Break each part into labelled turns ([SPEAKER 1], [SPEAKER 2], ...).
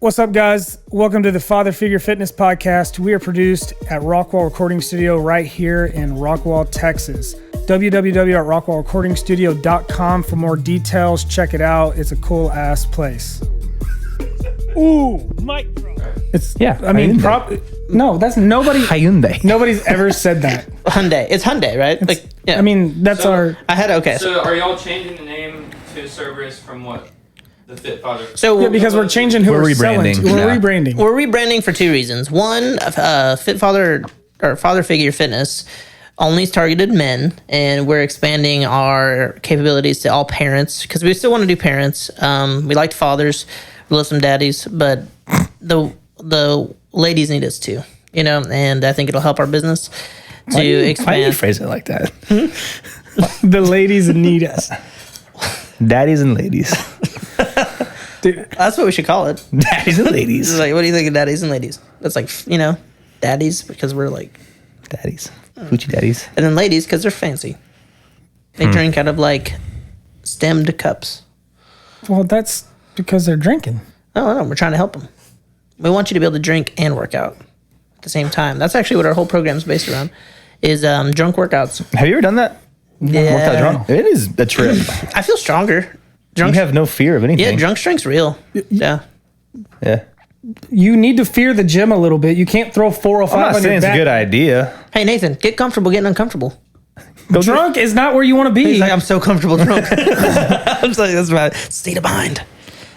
[SPEAKER 1] What's up, guys? Welcome to the Father Figure Fitness Podcast. We are produced at Rockwall Recording Studio right here in Rockwall, Texas. www.rockwallrecordingstudio.com for more details. Check it out. It's a cool-ass place. Ooh, mic drop. It's I mean, no, that's nobody.
[SPEAKER 2] Hyundai.
[SPEAKER 1] Nobody's ever said that.
[SPEAKER 3] Hyundai. It's Hyundai, right? Like, yeah.
[SPEAKER 1] I mean, that's our.
[SPEAKER 3] I had okay.
[SPEAKER 4] So are y'all changing the name to Cerberus from what? The Fit Father.
[SPEAKER 3] So
[SPEAKER 1] Yeah, because we're changing who we're selling to. We're rebranding.
[SPEAKER 3] We're rebranding for two reasons. One, Fit Father or Father Figure Fitness only targeted men, and we're expanding our capabilities to all parents because we still want to do parents. We liked fathers, we love some daddies, but the ladies need us too, you know. And I think it'll help our business to expand.
[SPEAKER 2] Why do you phrase it like that?
[SPEAKER 1] The ladies need us.
[SPEAKER 2] Daddies and ladies.
[SPEAKER 3] Dude, that's what we should call it.
[SPEAKER 2] Daddies and ladies.
[SPEAKER 3] It's like, what do you think of daddies and ladies? That's like, you know, daddies because we're like
[SPEAKER 2] Daddies. Hoochie daddies.
[SPEAKER 3] and then ladies because they're fancy. They drink out of like stemmed cups.
[SPEAKER 1] Well, that's because they're drinking.
[SPEAKER 3] Oh no, we're trying to help them. We want you to be able to drink and work out at the same time. That's actually what our whole program is based around. Is drunk workouts.
[SPEAKER 2] Have you ever done that?
[SPEAKER 3] Yeah.
[SPEAKER 2] Worked out drunk? It is a trip.
[SPEAKER 3] I feel stronger.
[SPEAKER 2] You have no fear of anything.
[SPEAKER 3] Yeah, drunk strength's real. Yeah.
[SPEAKER 2] Yeah.
[SPEAKER 1] You need to fear the gym a little bit. You can't throw 405
[SPEAKER 2] I'm not
[SPEAKER 1] on
[SPEAKER 2] saying
[SPEAKER 1] your
[SPEAKER 2] it's a
[SPEAKER 1] back.
[SPEAKER 2] good idea.
[SPEAKER 3] Hey Nathan, get comfortable getting uncomfortable.
[SPEAKER 2] Go
[SPEAKER 1] Drunk is not where you want to be.
[SPEAKER 3] He's like, I'm so comfortable drunk. I'm like, that's my state of mind.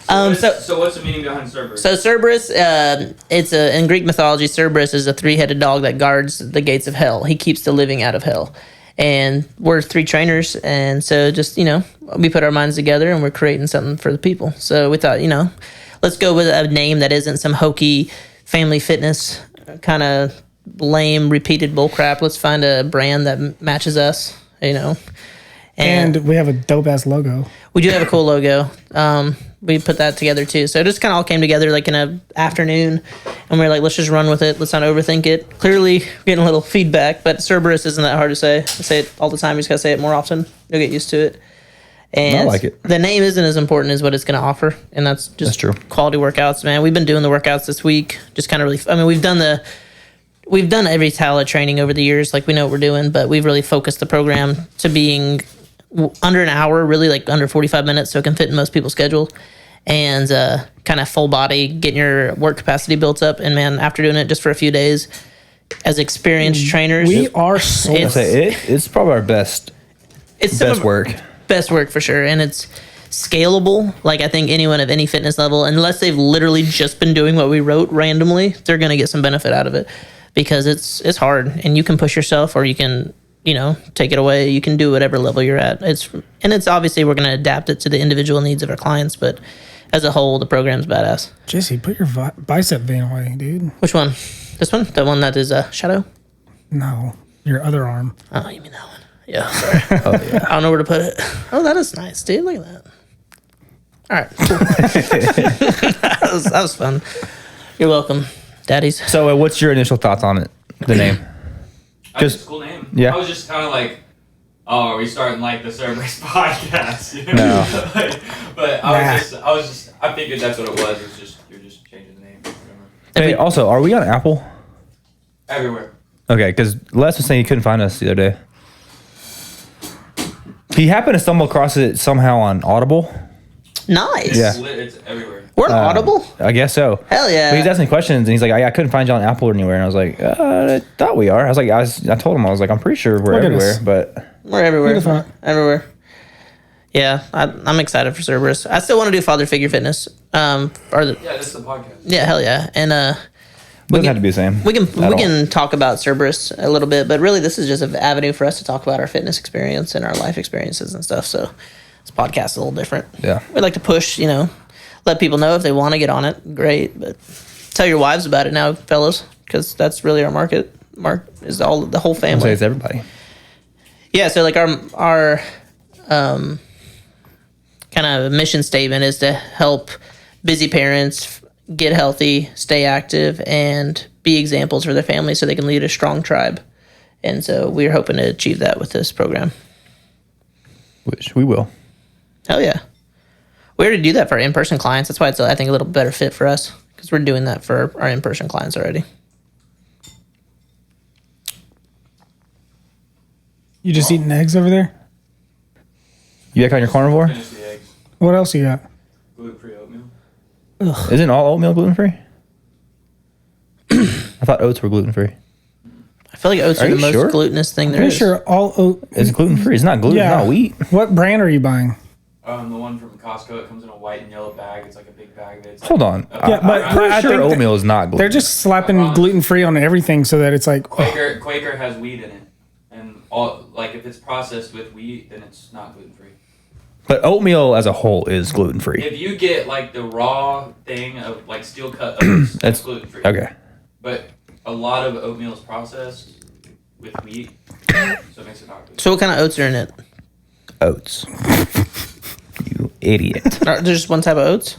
[SPEAKER 4] So what's the meaning behind Cerberus?
[SPEAKER 3] So Cerberus, in Greek mythology, Cerberus is a three-headed dog that guards the gates of hell. He keeps the living out of hell. And we're three trainers, and so just, you know, we put our minds together and we're creating something for the people. So we thought, you know, let's go with a name that isn't some hokey family fitness kind of lame repeated bullcrap. Let's find a brand that matches us, you know.
[SPEAKER 1] And we have a dope-ass logo.
[SPEAKER 3] We do have a cool logo. We put that together too. So it just kind of all came together like in an afternoon. And we were like, let's just run with it. Let's not overthink it. Clearly, we're getting a little feedback, but Cerberus isn't that hard to say. I say it all the time. You just got to say it more often. You'll get used to it. And
[SPEAKER 2] I like it.
[SPEAKER 3] The name isn't as important as what it's going to offer. And that's just
[SPEAKER 2] true.
[SPEAKER 3] Quality workouts, man. We've been doing the workouts this week. Just kind of really, I mean, we've done every style of training over the years. Like we know what we're doing, but we've really focused the program to being under an hour, really like under 45 minutes, so it can fit in most people's schedule, and kind of full body, getting your work capacity built up. And man, after doing it just for a few days, as experienced trainers,
[SPEAKER 1] We are sold.
[SPEAKER 2] It's probably our best work.
[SPEAKER 3] Best work for sure, and it's scalable. Like I think anyone of any fitness level, unless they've literally just been doing what we wrote randomly, they're going to get some benefit out of it because it's hard, and you can push yourself, or you can, you know, take it away. You can do whatever level you're at. It's obviously we're going to adapt it to the individual needs of our clients, but as a whole, the program's badass.
[SPEAKER 1] Jesse, put your bicep vein away, dude.
[SPEAKER 3] Which one? This one? The one that is shadow?
[SPEAKER 1] No, your other arm.
[SPEAKER 3] Oh, you mean that one? Yeah, sorry.
[SPEAKER 2] Oh, yeah.
[SPEAKER 3] I don't know where to put it. Oh, that is nice, dude. Look at that. All right. Cool. that was fun. You're welcome, daddies.
[SPEAKER 2] So what's your initial thoughts on it, the name?
[SPEAKER 4] I think it's a cool name.
[SPEAKER 2] Yeah.
[SPEAKER 4] I was just kind of like, oh, are we starting like the Cerberus podcast? You know?
[SPEAKER 2] No.
[SPEAKER 4] But I figured that's what it was. It's just, you're just changing the name or whatever.
[SPEAKER 2] Hey, also, are we on Apple?
[SPEAKER 4] Everywhere.
[SPEAKER 2] Okay, because Les was saying he couldn't find us the other day. He happened to stumble across it somehow on Audible.
[SPEAKER 3] Nice.
[SPEAKER 2] Yeah.
[SPEAKER 4] It's everywhere.
[SPEAKER 3] We're on Audible?
[SPEAKER 2] I guess so.
[SPEAKER 3] Hell yeah.
[SPEAKER 2] But he's asking questions, and he's like, I couldn't find you on Apple or anywhere. And I was like, I thought we are. I was like, I told him, I was like, I'm pretty sure we're
[SPEAKER 1] Look at
[SPEAKER 2] everywhere,
[SPEAKER 1] us.
[SPEAKER 2] but
[SPEAKER 3] We're everywhere.
[SPEAKER 1] Beautiful.
[SPEAKER 3] Everywhere. Yeah, I'm excited for Cerberus. I still want to do Father Figure Fitness.
[SPEAKER 4] Yeah, this is the podcast.
[SPEAKER 3] Yeah, hell yeah. And
[SPEAKER 2] it doesn't have to be the same.
[SPEAKER 3] we can talk about Cerberus a little bit, but really this is just an avenue for us to talk about our fitness experience and our life experiences and stuff. So this podcast is a little different.
[SPEAKER 2] Yeah.
[SPEAKER 3] We like to push, you know, let people know if they want to get on it, great. But tell your wives about it now, fellas, because that's really our market. Is the whole
[SPEAKER 2] I'd
[SPEAKER 3] family.
[SPEAKER 2] say it's everybody.
[SPEAKER 3] Yeah, so like our kind of mission statement is to help busy parents get healthy, stay active, and be examples for their family so they can lead a strong tribe. And so we're hoping to achieve that with this program.
[SPEAKER 2] Which we will.
[SPEAKER 3] Hell yeah. We already do that for our in-person clients. That's why it's, I think, a little better fit for us. because we're doing that for our in-person clients already.
[SPEAKER 1] You just eating eggs over there?
[SPEAKER 2] You back on your carnivore?
[SPEAKER 4] Finish the eggs.
[SPEAKER 1] What else you got?
[SPEAKER 4] Gluten-free oatmeal.
[SPEAKER 2] Isn't all oatmeal gluten free? I thought oats were gluten free.
[SPEAKER 3] I feel like oats are the most
[SPEAKER 2] sure?
[SPEAKER 3] glutinous thing there
[SPEAKER 1] Pretty
[SPEAKER 3] is.
[SPEAKER 1] sure all oat.
[SPEAKER 2] It's gluten free. It's not gluten.
[SPEAKER 1] Yeah.
[SPEAKER 2] It's not wheat.
[SPEAKER 1] What brand are you buying?
[SPEAKER 4] The one from Costco. It comes in a white and yellow bag. It's like a big bag. That's
[SPEAKER 2] Hold on.
[SPEAKER 1] Yeah, but
[SPEAKER 2] I'm pretty
[SPEAKER 1] I
[SPEAKER 2] sure
[SPEAKER 1] think
[SPEAKER 2] oatmeal is not gluten.
[SPEAKER 1] They're just slapping gluten free on everything so that it's like.
[SPEAKER 4] Quaker has wheat in it, and all like if it's processed with wheat, then it's not gluten free.
[SPEAKER 2] But oatmeal as a whole is gluten free.
[SPEAKER 4] If you get like the raw thing of like steel cut oats, that's gluten free.
[SPEAKER 2] Okay.
[SPEAKER 4] But a lot of oatmeal is processed with wheat, so it makes it not gluten.
[SPEAKER 3] So what kind of oats are in it?
[SPEAKER 2] Oats. You idiot.
[SPEAKER 3] There's just one type of oats?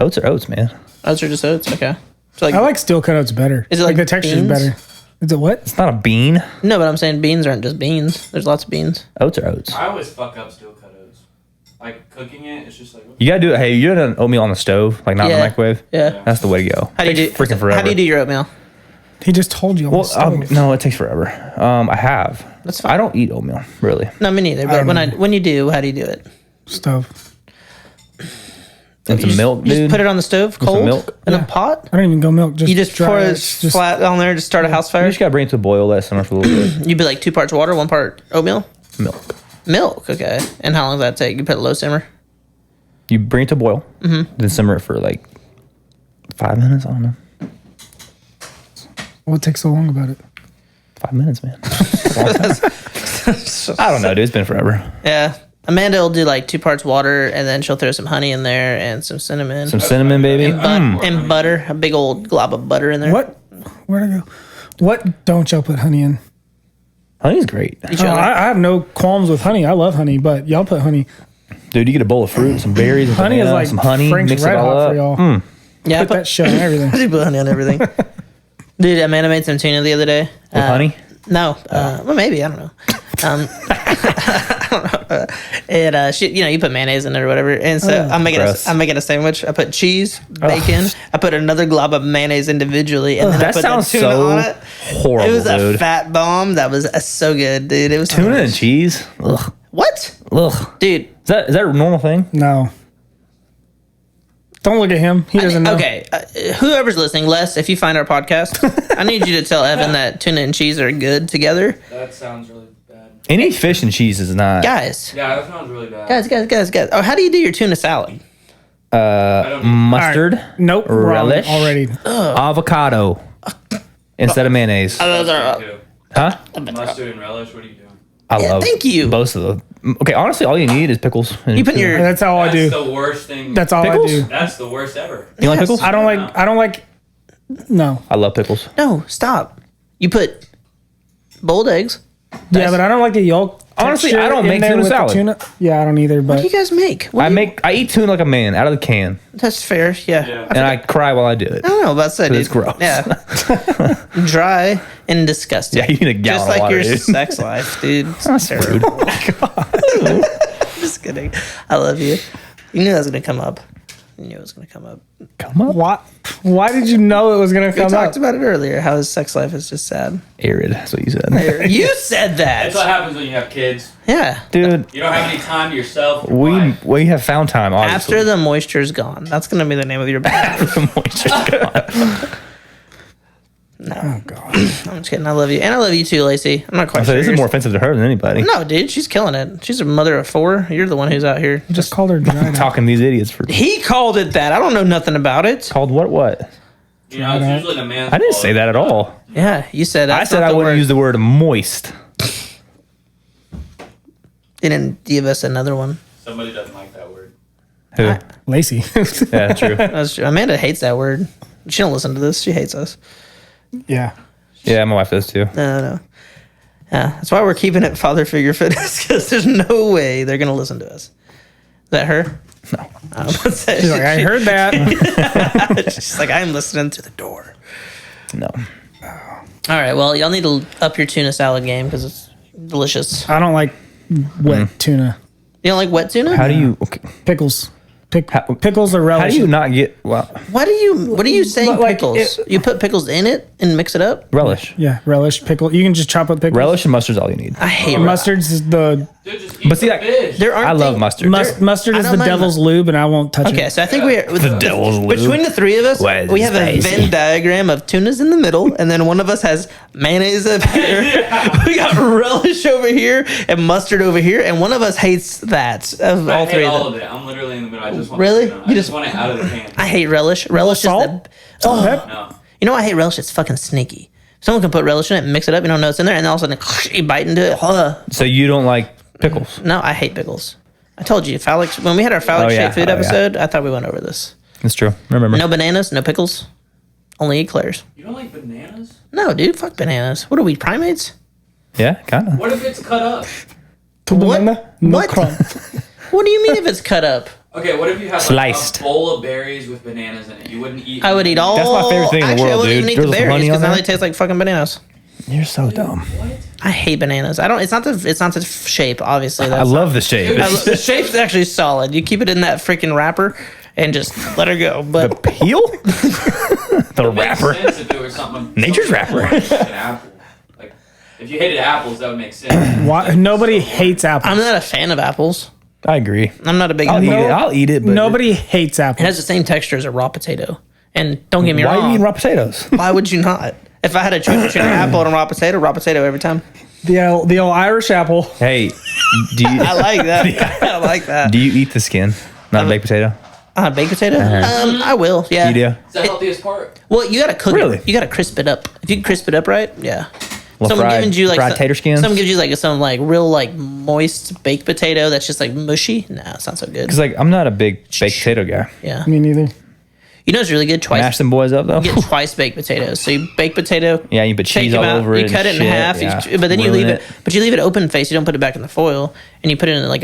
[SPEAKER 2] Oats are oats, man.
[SPEAKER 3] Oats are just oats? Okay. So
[SPEAKER 1] I like steel cut oats better.
[SPEAKER 3] Is it like
[SPEAKER 1] the texture's
[SPEAKER 3] beans?
[SPEAKER 1] better? Is it what?
[SPEAKER 2] It's not a bean.
[SPEAKER 3] No, but I'm saying beans aren't just beans. There's lots of beans.
[SPEAKER 2] Oats are oats.
[SPEAKER 4] I always fuck up steel cut oats. Like cooking it, it's just like
[SPEAKER 2] You gotta do it. Hey, you done oatmeal on the stove, like not in the microwave.
[SPEAKER 3] Yeah.
[SPEAKER 2] That's the way to go.
[SPEAKER 3] How do you do?
[SPEAKER 2] Takes freaking forever.
[SPEAKER 3] How do you do your oatmeal?
[SPEAKER 1] He just told you. On the stove.
[SPEAKER 2] no, it takes forever. I have.
[SPEAKER 3] That's fine.
[SPEAKER 2] I don't eat oatmeal really.
[SPEAKER 3] No, me neither. But when you do, how do you do it?
[SPEAKER 1] Stove.
[SPEAKER 2] And some milk,
[SPEAKER 3] You
[SPEAKER 2] dude.
[SPEAKER 3] just put it on the stove,
[SPEAKER 2] some
[SPEAKER 3] cold,
[SPEAKER 2] milk?
[SPEAKER 3] in
[SPEAKER 1] Yeah.
[SPEAKER 3] a pot.
[SPEAKER 1] I don't even go milk. Just
[SPEAKER 3] You just
[SPEAKER 1] dry
[SPEAKER 3] pour it
[SPEAKER 1] ice, just
[SPEAKER 3] flat on there, just start a house
[SPEAKER 2] You
[SPEAKER 3] fire.
[SPEAKER 2] just gotta bring it to a boil, let it simmer for a little bit.
[SPEAKER 3] You'd be like 2 parts water, 1 part oatmeal.
[SPEAKER 2] Milk.
[SPEAKER 3] Milk, okay. And how long does that take? You put it low simmer.
[SPEAKER 2] You bring it to boil, then simmer it for like 5 minutes. I don't know.
[SPEAKER 1] What takes so long about it?
[SPEAKER 2] 5 minutes, man. I don't know, dude. It's been forever.
[SPEAKER 3] Yeah. Amanda will do like 2 parts water, and then she'll throw some honey in there and some cinnamon.
[SPEAKER 2] Some cinnamon, baby.
[SPEAKER 3] And butter, a big old glob of butter in there.
[SPEAKER 1] What? Where'd I go? What don't y'all put honey in?
[SPEAKER 2] Honey's great.
[SPEAKER 1] Oh, I have no qualms with honey. I love honey, but y'all put honey.
[SPEAKER 2] Dude, you get a bowl of fruit, some berries, and
[SPEAKER 1] Honey is like
[SPEAKER 2] some honey,
[SPEAKER 1] Frank's
[SPEAKER 2] mix it
[SPEAKER 1] Red
[SPEAKER 2] all
[SPEAKER 1] Hot
[SPEAKER 2] up.
[SPEAKER 1] for y'all.
[SPEAKER 3] Yeah,
[SPEAKER 1] Put that shit on everything.
[SPEAKER 3] I put honey on everything. Dude, Amanda made some tuna the other day.
[SPEAKER 2] With honey?
[SPEAKER 3] No, well maybe I don't know. I don't know. And she, you put mayonnaise in it or whatever. And so I'm making a sandwich. I put cheese, bacon. I put another glob of mayonnaise individually, and then I
[SPEAKER 2] That
[SPEAKER 3] put
[SPEAKER 2] sounds
[SPEAKER 3] the tuna
[SPEAKER 2] so
[SPEAKER 3] on it.
[SPEAKER 2] horrible,
[SPEAKER 3] It was
[SPEAKER 2] dude.
[SPEAKER 3] a fat bomb. That was so good, dude. It was
[SPEAKER 2] Tuna and cheese? Ugh.
[SPEAKER 3] What,
[SPEAKER 2] Ugh.
[SPEAKER 3] dude?
[SPEAKER 2] Is that a normal thing?
[SPEAKER 1] No. Don't look at him. He doesn't know.
[SPEAKER 3] Okay, whoever's listening, Les, if you find our podcast, I need you to tell Evan that tuna and cheese are good together.
[SPEAKER 4] that sounds really bad.
[SPEAKER 2] Any fish and cheese is not.
[SPEAKER 3] Guys.
[SPEAKER 4] Yeah, that sounds really bad.
[SPEAKER 3] Guys. Oh, how do you do your tuna salad?
[SPEAKER 4] I don't need
[SPEAKER 2] Mustard,
[SPEAKER 1] Nope. Wrong
[SPEAKER 2] relish,
[SPEAKER 1] already.
[SPEAKER 2] avocado instead of mayonnaise.
[SPEAKER 4] mustard too.
[SPEAKER 2] Huh?
[SPEAKER 4] Mustard and relish. What are you doing?
[SPEAKER 2] I
[SPEAKER 3] Yeah,
[SPEAKER 2] love
[SPEAKER 3] thank you.
[SPEAKER 2] both of them. Okay, honestly, all you need is pickles. and
[SPEAKER 3] You put your-
[SPEAKER 1] That's all I do.
[SPEAKER 4] That's the worst thing.
[SPEAKER 1] That's all
[SPEAKER 2] Pickles?
[SPEAKER 1] I do.
[SPEAKER 4] That's the worst ever.
[SPEAKER 2] You like pickles?
[SPEAKER 1] I don't like. No.
[SPEAKER 2] I love pickles.
[SPEAKER 3] No, stop. You put boiled eggs.
[SPEAKER 1] Yeah, but I don't like the yolk.
[SPEAKER 2] Honestly,
[SPEAKER 1] texture
[SPEAKER 2] I don't
[SPEAKER 1] in
[SPEAKER 2] make
[SPEAKER 1] there
[SPEAKER 2] tuna
[SPEAKER 1] with the
[SPEAKER 2] salad.
[SPEAKER 1] Yeah, I don't either.
[SPEAKER 3] What
[SPEAKER 1] But
[SPEAKER 3] do you guys make?
[SPEAKER 2] I eat tuna like a man, out of the can,
[SPEAKER 3] That's fair. Yeah.
[SPEAKER 4] Yeah.
[SPEAKER 2] and I cry while I do it.
[SPEAKER 3] I don't know about that.
[SPEAKER 2] It's gross.
[SPEAKER 3] Yeah. Dry and disgusting.
[SPEAKER 2] Yeah, you need a gallon
[SPEAKER 3] Just
[SPEAKER 2] of
[SPEAKER 3] like
[SPEAKER 2] water,
[SPEAKER 3] your
[SPEAKER 2] dude.
[SPEAKER 3] sex life, dude.
[SPEAKER 2] That's rude.
[SPEAKER 3] Just kidding. I love you. You knew that was gonna come up. You knew it was gonna come up.
[SPEAKER 2] Come up.
[SPEAKER 1] why did you know it was gonna
[SPEAKER 3] We
[SPEAKER 1] come
[SPEAKER 3] talked
[SPEAKER 1] up?
[SPEAKER 3] about it earlier. How his sex life is just sad.
[SPEAKER 2] Arid. That's what you said.
[SPEAKER 3] You said
[SPEAKER 4] That's what
[SPEAKER 3] that.
[SPEAKER 4] happens when you have kids.
[SPEAKER 3] Yeah.
[SPEAKER 2] Dude,
[SPEAKER 4] You don't have any time to yourself. your wife.
[SPEAKER 2] we have found time, obviously.
[SPEAKER 3] After the moisture's gone. That's gonna be the name of your band.
[SPEAKER 2] the moisture's gone.
[SPEAKER 1] Oh God.
[SPEAKER 3] I'm just kidding. I love you, and I love you too, Lacey. I'm not quite
[SPEAKER 2] So
[SPEAKER 3] sure.
[SPEAKER 2] this is more offensive to her than anybody.
[SPEAKER 3] No, dude, she's killing it. She's a mother of 4. You're the one who's out here.
[SPEAKER 1] Just called her dry.
[SPEAKER 2] Talking to these idiots for
[SPEAKER 3] He called it that. I don't know nothing about it.
[SPEAKER 2] called what?
[SPEAKER 4] You know, it's usually the man's
[SPEAKER 2] I didn't
[SPEAKER 4] fault.
[SPEAKER 2] say that at all.
[SPEAKER 3] Yeah, you said that.
[SPEAKER 2] I said I wouldn't use the word moist.
[SPEAKER 3] You didn't give us another one.
[SPEAKER 4] Somebody doesn't like that word.
[SPEAKER 2] Who?
[SPEAKER 1] Lacey.
[SPEAKER 2] Yeah, true.
[SPEAKER 3] That's true. Amanda hates that word. She don't listen to this. She hates us.
[SPEAKER 1] Yeah.
[SPEAKER 2] Yeah, my wife does too.
[SPEAKER 3] No. Yeah, that's why we're keeping it father figure fitness, because there's no way they're gonna listen to us. Is that her?
[SPEAKER 2] No.
[SPEAKER 1] She's like, I heard that.
[SPEAKER 3] She's like, I'm listening through the door.
[SPEAKER 2] No.
[SPEAKER 3] All right. Well, y'all need to up your tuna salad game because it's delicious.
[SPEAKER 1] I don't like wet tuna.
[SPEAKER 3] You don't like wet tuna?
[SPEAKER 2] How do you? Okay.
[SPEAKER 1] Pickles. Pickles or relish.
[SPEAKER 2] How do you not get
[SPEAKER 3] What are you saying?
[SPEAKER 1] Like,
[SPEAKER 3] Pickles? You put pickles in it and mix it up?
[SPEAKER 2] relish?
[SPEAKER 1] Yeah, relish, pickle. You can just chop up pickles.
[SPEAKER 2] Relish and mustard's all you need.
[SPEAKER 3] I hate
[SPEAKER 1] Mustard's is the
[SPEAKER 4] Dude, just eat
[SPEAKER 2] But see,
[SPEAKER 4] the
[SPEAKER 2] like,
[SPEAKER 4] fish.
[SPEAKER 3] There aren't
[SPEAKER 2] I love
[SPEAKER 3] things-
[SPEAKER 2] mustard.
[SPEAKER 1] mustard
[SPEAKER 3] I
[SPEAKER 1] is
[SPEAKER 3] don't
[SPEAKER 1] the
[SPEAKER 3] mind
[SPEAKER 1] devil's lube, and I won't touch
[SPEAKER 3] Okay,
[SPEAKER 1] it.
[SPEAKER 3] so I think we're
[SPEAKER 2] The devil's lube.
[SPEAKER 3] between the three of us.
[SPEAKER 2] What is
[SPEAKER 3] We have a
[SPEAKER 2] this?
[SPEAKER 3] Venn diagram of tunas in the middle, and then one of us has mayonnaise up here. We got relish over here and mustard over here, and one of us hates that of
[SPEAKER 4] I
[SPEAKER 3] all
[SPEAKER 4] hate
[SPEAKER 3] three
[SPEAKER 4] all
[SPEAKER 3] of
[SPEAKER 4] of
[SPEAKER 3] them.
[SPEAKER 4] it. I'm literally in the middle. I just want
[SPEAKER 3] Really?
[SPEAKER 4] The tuna.
[SPEAKER 3] You
[SPEAKER 4] I
[SPEAKER 3] just-
[SPEAKER 4] just want it out of the can.
[SPEAKER 3] I hate relish. Relish is
[SPEAKER 1] Salt?
[SPEAKER 3] the
[SPEAKER 1] Oh, pep.
[SPEAKER 4] No.
[SPEAKER 3] You know why I hate relish? It's fucking sneaky. Someone can put relish in it and mix it up. You don't know it's in there, and all of a sudden you bite into it.
[SPEAKER 2] So you don't like pickles?
[SPEAKER 3] No, I hate pickles. I told you, phallic. When we had our phallic
[SPEAKER 2] yeah.
[SPEAKER 3] shaped food
[SPEAKER 2] Oh, yeah.
[SPEAKER 3] episode, I thought we went over this.
[SPEAKER 2] That's true. Remember?
[SPEAKER 3] No bananas, no pickles, only eclairs.
[SPEAKER 4] You don't like bananas?
[SPEAKER 3] No, dude, fuck bananas. What are we, primates?
[SPEAKER 2] Yeah, kind of.
[SPEAKER 4] What if it's cut up?
[SPEAKER 1] Banana, no
[SPEAKER 3] What?
[SPEAKER 1] crumb.
[SPEAKER 3] What do you mean if it's cut up?
[SPEAKER 4] Okay, what if you had like
[SPEAKER 2] Sliced.
[SPEAKER 4] a bowl of berries with bananas in it? You wouldn't eat.
[SPEAKER 3] I would eat all.
[SPEAKER 2] That's my favorite thing in the
[SPEAKER 3] Actually, I
[SPEAKER 2] world,
[SPEAKER 3] wouldn't
[SPEAKER 2] dude.
[SPEAKER 3] even eat the
[SPEAKER 2] Drizzle some
[SPEAKER 3] berries
[SPEAKER 2] honey
[SPEAKER 3] because
[SPEAKER 2] on
[SPEAKER 3] now
[SPEAKER 2] there.
[SPEAKER 3] they taste like fucking bananas.
[SPEAKER 2] You're so dumb.
[SPEAKER 4] What?
[SPEAKER 3] I hate bananas. I don't. It's not the shape. Obviously,
[SPEAKER 2] I
[SPEAKER 3] that's
[SPEAKER 2] love the shape.
[SPEAKER 3] the shape's actually solid. You keep it in that freaking wrapper and just let her go. But
[SPEAKER 2] Peel? The
[SPEAKER 4] It makes
[SPEAKER 2] wrapper.
[SPEAKER 4] sense if it was something.
[SPEAKER 2] Nature's
[SPEAKER 4] something
[SPEAKER 2] wrapper.
[SPEAKER 4] like an apple. Like, if you hated apples, that would make sense.
[SPEAKER 1] Why? Nobody hates apples.
[SPEAKER 3] I'm not a fan of apples.
[SPEAKER 2] I agree.
[SPEAKER 3] I'm not a big.
[SPEAKER 2] I'll eat
[SPEAKER 3] apple.
[SPEAKER 2] it. I'll eat it. But
[SPEAKER 1] Nobody hates
[SPEAKER 3] It
[SPEAKER 1] apples.
[SPEAKER 3] has the same texture as a raw potato. And don't get me
[SPEAKER 2] Why are you
[SPEAKER 3] wrong.
[SPEAKER 2] eating raw potatoes?
[SPEAKER 3] Why would you not? If I had to choose between an apple and a raw potato every time.
[SPEAKER 1] The old Irish apple.
[SPEAKER 2] Hey, do you
[SPEAKER 3] I like that. I like that.
[SPEAKER 2] do you eat the skin? Not a baked potato.
[SPEAKER 3] Baked potato? I will. Yeah.
[SPEAKER 2] You do?
[SPEAKER 4] It's the healthiest part.
[SPEAKER 3] Well, you gotta cook
[SPEAKER 2] Really?
[SPEAKER 3] it. You gotta crisp it up. If you can crisp it up right, yeah.
[SPEAKER 2] Well,
[SPEAKER 3] Someone gives you like
[SPEAKER 2] fried tater skins.
[SPEAKER 3] Someone gives you like some like real like moist baked potato that's just like mushy. Nah, it's not so good.
[SPEAKER 2] Because like I'm not a big baked potato guy.
[SPEAKER 3] Yeah.
[SPEAKER 1] Me neither.
[SPEAKER 3] You know it's really good twice.
[SPEAKER 2] Mash them boys up though.
[SPEAKER 3] You get twice baked potatoes. So you bake potato.
[SPEAKER 2] Yeah, you put
[SPEAKER 3] take
[SPEAKER 2] cheese
[SPEAKER 3] them
[SPEAKER 2] all
[SPEAKER 3] out,
[SPEAKER 2] over it.
[SPEAKER 3] You
[SPEAKER 2] and
[SPEAKER 3] cut it in
[SPEAKER 2] shit,
[SPEAKER 3] half,
[SPEAKER 2] yeah.
[SPEAKER 3] but then you
[SPEAKER 2] Ruin
[SPEAKER 3] leave it. But you leave it open face. You don't put it back in the foil, and you put it in like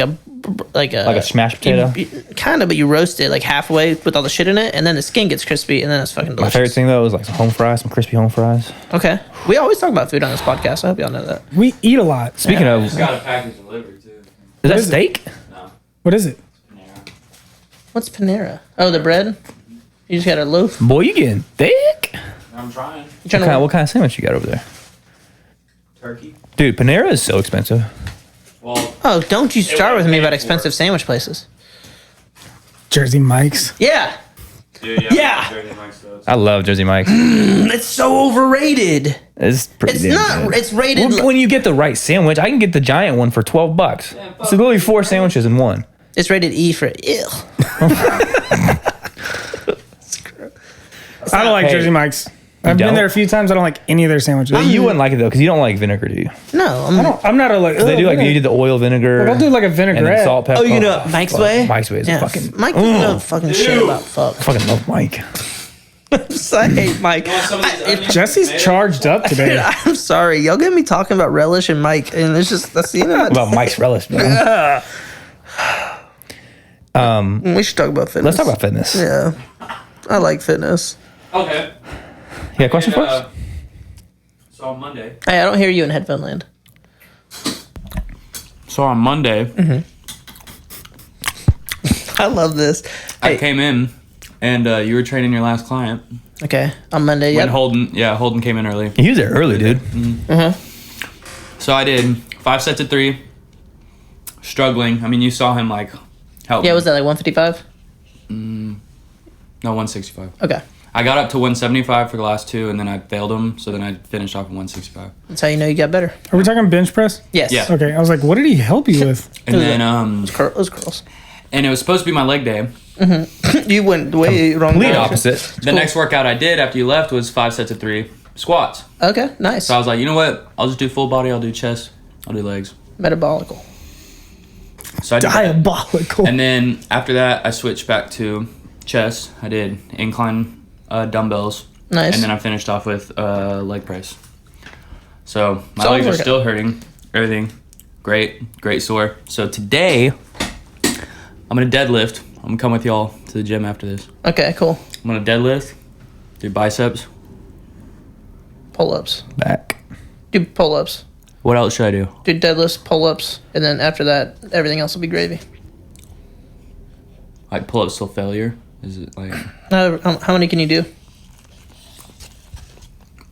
[SPEAKER 3] a
[SPEAKER 2] smashed potato.
[SPEAKER 3] Kind of, but you roast it like halfway with all the shit in it, and then the skin gets crispy, and then it's fucking
[SPEAKER 2] My
[SPEAKER 3] delicious.
[SPEAKER 2] favorite thing though is like some home fries, some crispy home fries.
[SPEAKER 3] Okay, we always talk about food on this podcast. I hope y'all know that.
[SPEAKER 1] We eat a lot.
[SPEAKER 2] Speaking of,
[SPEAKER 4] Just got a package delivered too.
[SPEAKER 2] is that
[SPEAKER 1] is it?
[SPEAKER 2] steak?
[SPEAKER 4] No.
[SPEAKER 1] What is it?
[SPEAKER 4] Panera.
[SPEAKER 3] What's Panera? Oh, the bread. You just got a loaf.
[SPEAKER 2] Boy, you getting thick.
[SPEAKER 4] I'm trying.
[SPEAKER 3] You trying
[SPEAKER 2] What kind of sandwich you got over there,
[SPEAKER 4] Turkey.
[SPEAKER 2] dude? Panera is so expensive.
[SPEAKER 4] Well,
[SPEAKER 3] Oh, don't you start with me about
[SPEAKER 4] for
[SPEAKER 3] expensive
[SPEAKER 4] it.
[SPEAKER 3] sandwich places.
[SPEAKER 1] Jersey Mike's.
[SPEAKER 3] Yeah,
[SPEAKER 4] dude,
[SPEAKER 3] Yeah.
[SPEAKER 4] Jersey Mike's those.
[SPEAKER 2] I love Jersey Mike's.
[SPEAKER 3] it's so overrated.
[SPEAKER 2] It's pretty.
[SPEAKER 3] It's
[SPEAKER 2] damn
[SPEAKER 3] not.
[SPEAKER 2] good.
[SPEAKER 3] It's rated.
[SPEAKER 2] When you get the right sandwich, I can get the giant one for $12.
[SPEAKER 4] Yeah,
[SPEAKER 2] It's literally 4 sandwiches in one.
[SPEAKER 3] It's rated E for ew.
[SPEAKER 1] I don't like
[SPEAKER 2] Hey,
[SPEAKER 1] Jersey Mike's. I've
[SPEAKER 2] don't?
[SPEAKER 1] been there a few times. I don't like any of their sandwiches.
[SPEAKER 2] You wouldn't like it though, because you don't like vinegar, do you?
[SPEAKER 3] No,
[SPEAKER 1] I'm not a like.
[SPEAKER 2] They do like you did the oil vinegar.
[SPEAKER 1] I'll do like a
[SPEAKER 2] and then
[SPEAKER 1] vinaigrette.
[SPEAKER 2] salt, pepper.
[SPEAKER 3] Oh, you know Mike's
[SPEAKER 2] fuck.
[SPEAKER 3] way.
[SPEAKER 2] Mike's way is
[SPEAKER 3] Yeah,
[SPEAKER 2] fucking.
[SPEAKER 3] Mike doesn't know fucking shit
[SPEAKER 4] Ew.
[SPEAKER 3] about fuck.
[SPEAKER 2] Fucking love Mike.
[SPEAKER 3] I hate Mike.
[SPEAKER 4] You want some of these onions?
[SPEAKER 1] Jesse's
[SPEAKER 4] Tomatoes?
[SPEAKER 1] charged up today.
[SPEAKER 3] I'm sorry, y'all get me talking about relish and Mike, and it's just that's the end of my
[SPEAKER 2] About Mike's relish, bro.
[SPEAKER 3] We should talk about fitness.
[SPEAKER 2] Let's talk about fitness.
[SPEAKER 3] Yeah, I like fitness.
[SPEAKER 4] Okay.
[SPEAKER 2] You got a question for us?
[SPEAKER 4] So on Monday.
[SPEAKER 3] Hey, I don't hear you in headphone land.
[SPEAKER 4] So on Monday,
[SPEAKER 3] I love this.
[SPEAKER 4] I
[SPEAKER 3] Hey,
[SPEAKER 4] came in, and you were training your last client.
[SPEAKER 3] okay, on Monday.
[SPEAKER 4] When
[SPEAKER 3] Yep.
[SPEAKER 4] Holden came in early.
[SPEAKER 2] He was there early, dude.
[SPEAKER 4] So I did 5 sets of 3. Struggling. I mean, you saw him like help.
[SPEAKER 3] Yeah,
[SPEAKER 4] me.
[SPEAKER 3] was that like 155?
[SPEAKER 4] No, 165.
[SPEAKER 3] Okay,
[SPEAKER 4] I got up to 175 for the last 2, and then I failed him. So then I finished off at 165.
[SPEAKER 3] that's how you know you got better.
[SPEAKER 1] Are we talking bench press?
[SPEAKER 3] Yes.
[SPEAKER 4] Yeah.
[SPEAKER 1] Okay, I was like, what did he help you with?
[SPEAKER 4] And then
[SPEAKER 3] Those curls.
[SPEAKER 4] and it was supposed to be my leg day.
[SPEAKER 3] You went way wrong.
[SPEAKER 2] Complete
[SPEAKER 3] direction.
[SPEAKER 2] opposite.
[SPEAKER 4] The next workout I did after you left was 5 sets of 3 squats.
[SPEAKER 3] Okay, nice.
[SPEAKER 4] So I was like, you know what? I'll just do full body. I'll do chest. I'll do legs.
[SPEAKER 3] Metabolical.
[SPEAKER 4] So I did that.
[SPEAKER 1] Diabolical.
[SPEAKER 4] And then after that, I switched back to chest. I did incline dumbbells.
[SPEAKER 3] Nice.
[SPEAKER 4] And then I finished off with leg press. So my
[SPEAKER 3] Solid
[SPEAKER 4] legs are
[SPEAKER 3] workout.
[SPEAKER 4] still hurting. Everything great sore. So today, I'm going to deadlift. I'm going to come with y'all to the gym after this.
[SPEAKER 3] Okay, cool.
[SPEAKER 4] I'm going to deadlift, do biceps.
[SPEAKER 3] Pull-ups.
[SPEAKER 2] Back.
[SPEAKER 3] Do pull-ups.
[SPEAKER 4] What else should I do?
[SPEAKER 3] Do deadlifts, pull-ups, and then after that, everything else will be gravy.
[SPEAKER 4] Like pull-ups till failure? Is it like...
[SPEAKER 3] How many can you do?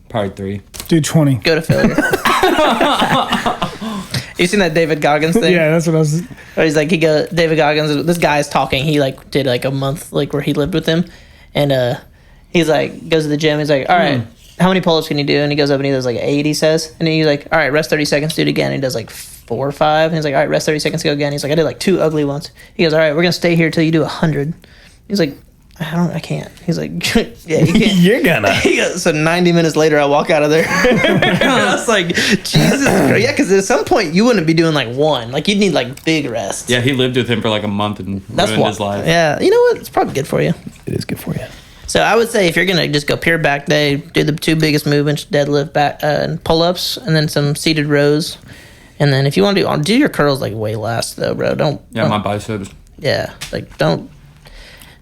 [SPEAKER 4] Probably 3.
[SPEAKER 1] Do 20.
[SPEAKER 3] Go to failure. You seen that David Goggins thing?
[SPEAKER 1] Yeah, that's what I was.
[SPEAKER 3] Or he's like, David Goggins, this guy's talking. He like did like a month like where he lived with him. And he's like, goes to the gym. He's like, all right, how many pull-ups can you do? And he goes up and he does like 8, he says. And then he's like, all right, rest 30 seconds, do it again. And he does like 4 or 5. And he's like, all right, rest 30 seconds, go again. He's like, I did like 2 ugly ones. He goes, all right, we're going to stay here till you do 100. He's like, I can't. He's like, yeah, you can't.
[SPEAKER 2] You're gonna.
[SPEAKER 3] He goes, so 90 minutes later, I walk out of there. I was like, Jesus Christ. Yeah, because at some point, you wouldn't be doing like 1. Like, you'd need like big rest.
[SPEAKER 4] Yeah, he lived with him for like a month and ruined his life.
[SPEAKER 3] Yeah, you know what? It's probably good for you.
[SPEAKER 2] It is good for you.
[SPEAKER 3] So I would say if you're going to just go pure back day, do the 2 biggest movements, deadlift, back, and pull-ups, and then some seated rows. And then if you want to do your curls like way last, though, bro.
[SPEAKER 4] My biceps.
[SPEAKER 3] Yeah, like don't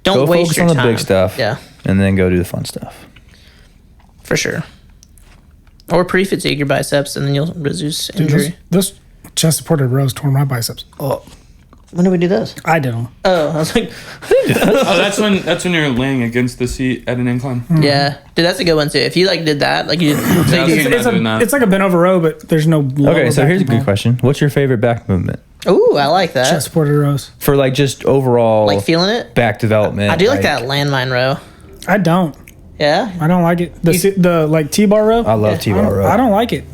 [SPEAKER 2] Go
[SPEAKER 3] waste
[SPEAKER 2] focus
[SPEAKER 3] your
[SPEAKER 2] on the
[SPEAKER 3] time.
[SPEAKER 2] big stuff.
[SPEAKER 3] Yeah,
[SPEAKER 2] and then go do the fun stuff.
[SPEAKER 3] for sure. Or pre-fatigue your biceps, and then you'll reduce injury.
[SPEAKER 1] Those chest supported rows tore my biceps. Oh,
[SPEAKER 3] When did we do those?
[SPEAKER 1] I did them.
[SPEAKER 3] Oh, I was like,
[SPEAKER 4] that's when you're laying against the seat at an incline.
[SPEAKER 3] yeah, dude, that's a good one too. If you like did that, like you did,
[SPEAKER 4] Yeah,
[SPEAKER 1] It's like a bent over row, but there's no.
[SPEAKER 2] Okay, so here's a good question. What's your favorite back movement?
[SPEAKER 3] ooh, I like that.
[SPEAKER 1] Chest supported rows.
[SPEAKER 2] For like just overall
[SPEAKER 3] Like feeling it.
[SPEAKER 2] back development.
[SPEAKER 3] I do like that landmine row.
[SPEAKER 1] I don't.
[SPEAKER 3] Yeah,
[SPEAKER 1] I don't like it. The like T-bar row.
[SPEAKER 2] I love
[SPEAKER 3] Yeah.
[SPEAKER 2] T-bar row.
[SPEAKER 1] I don't like it.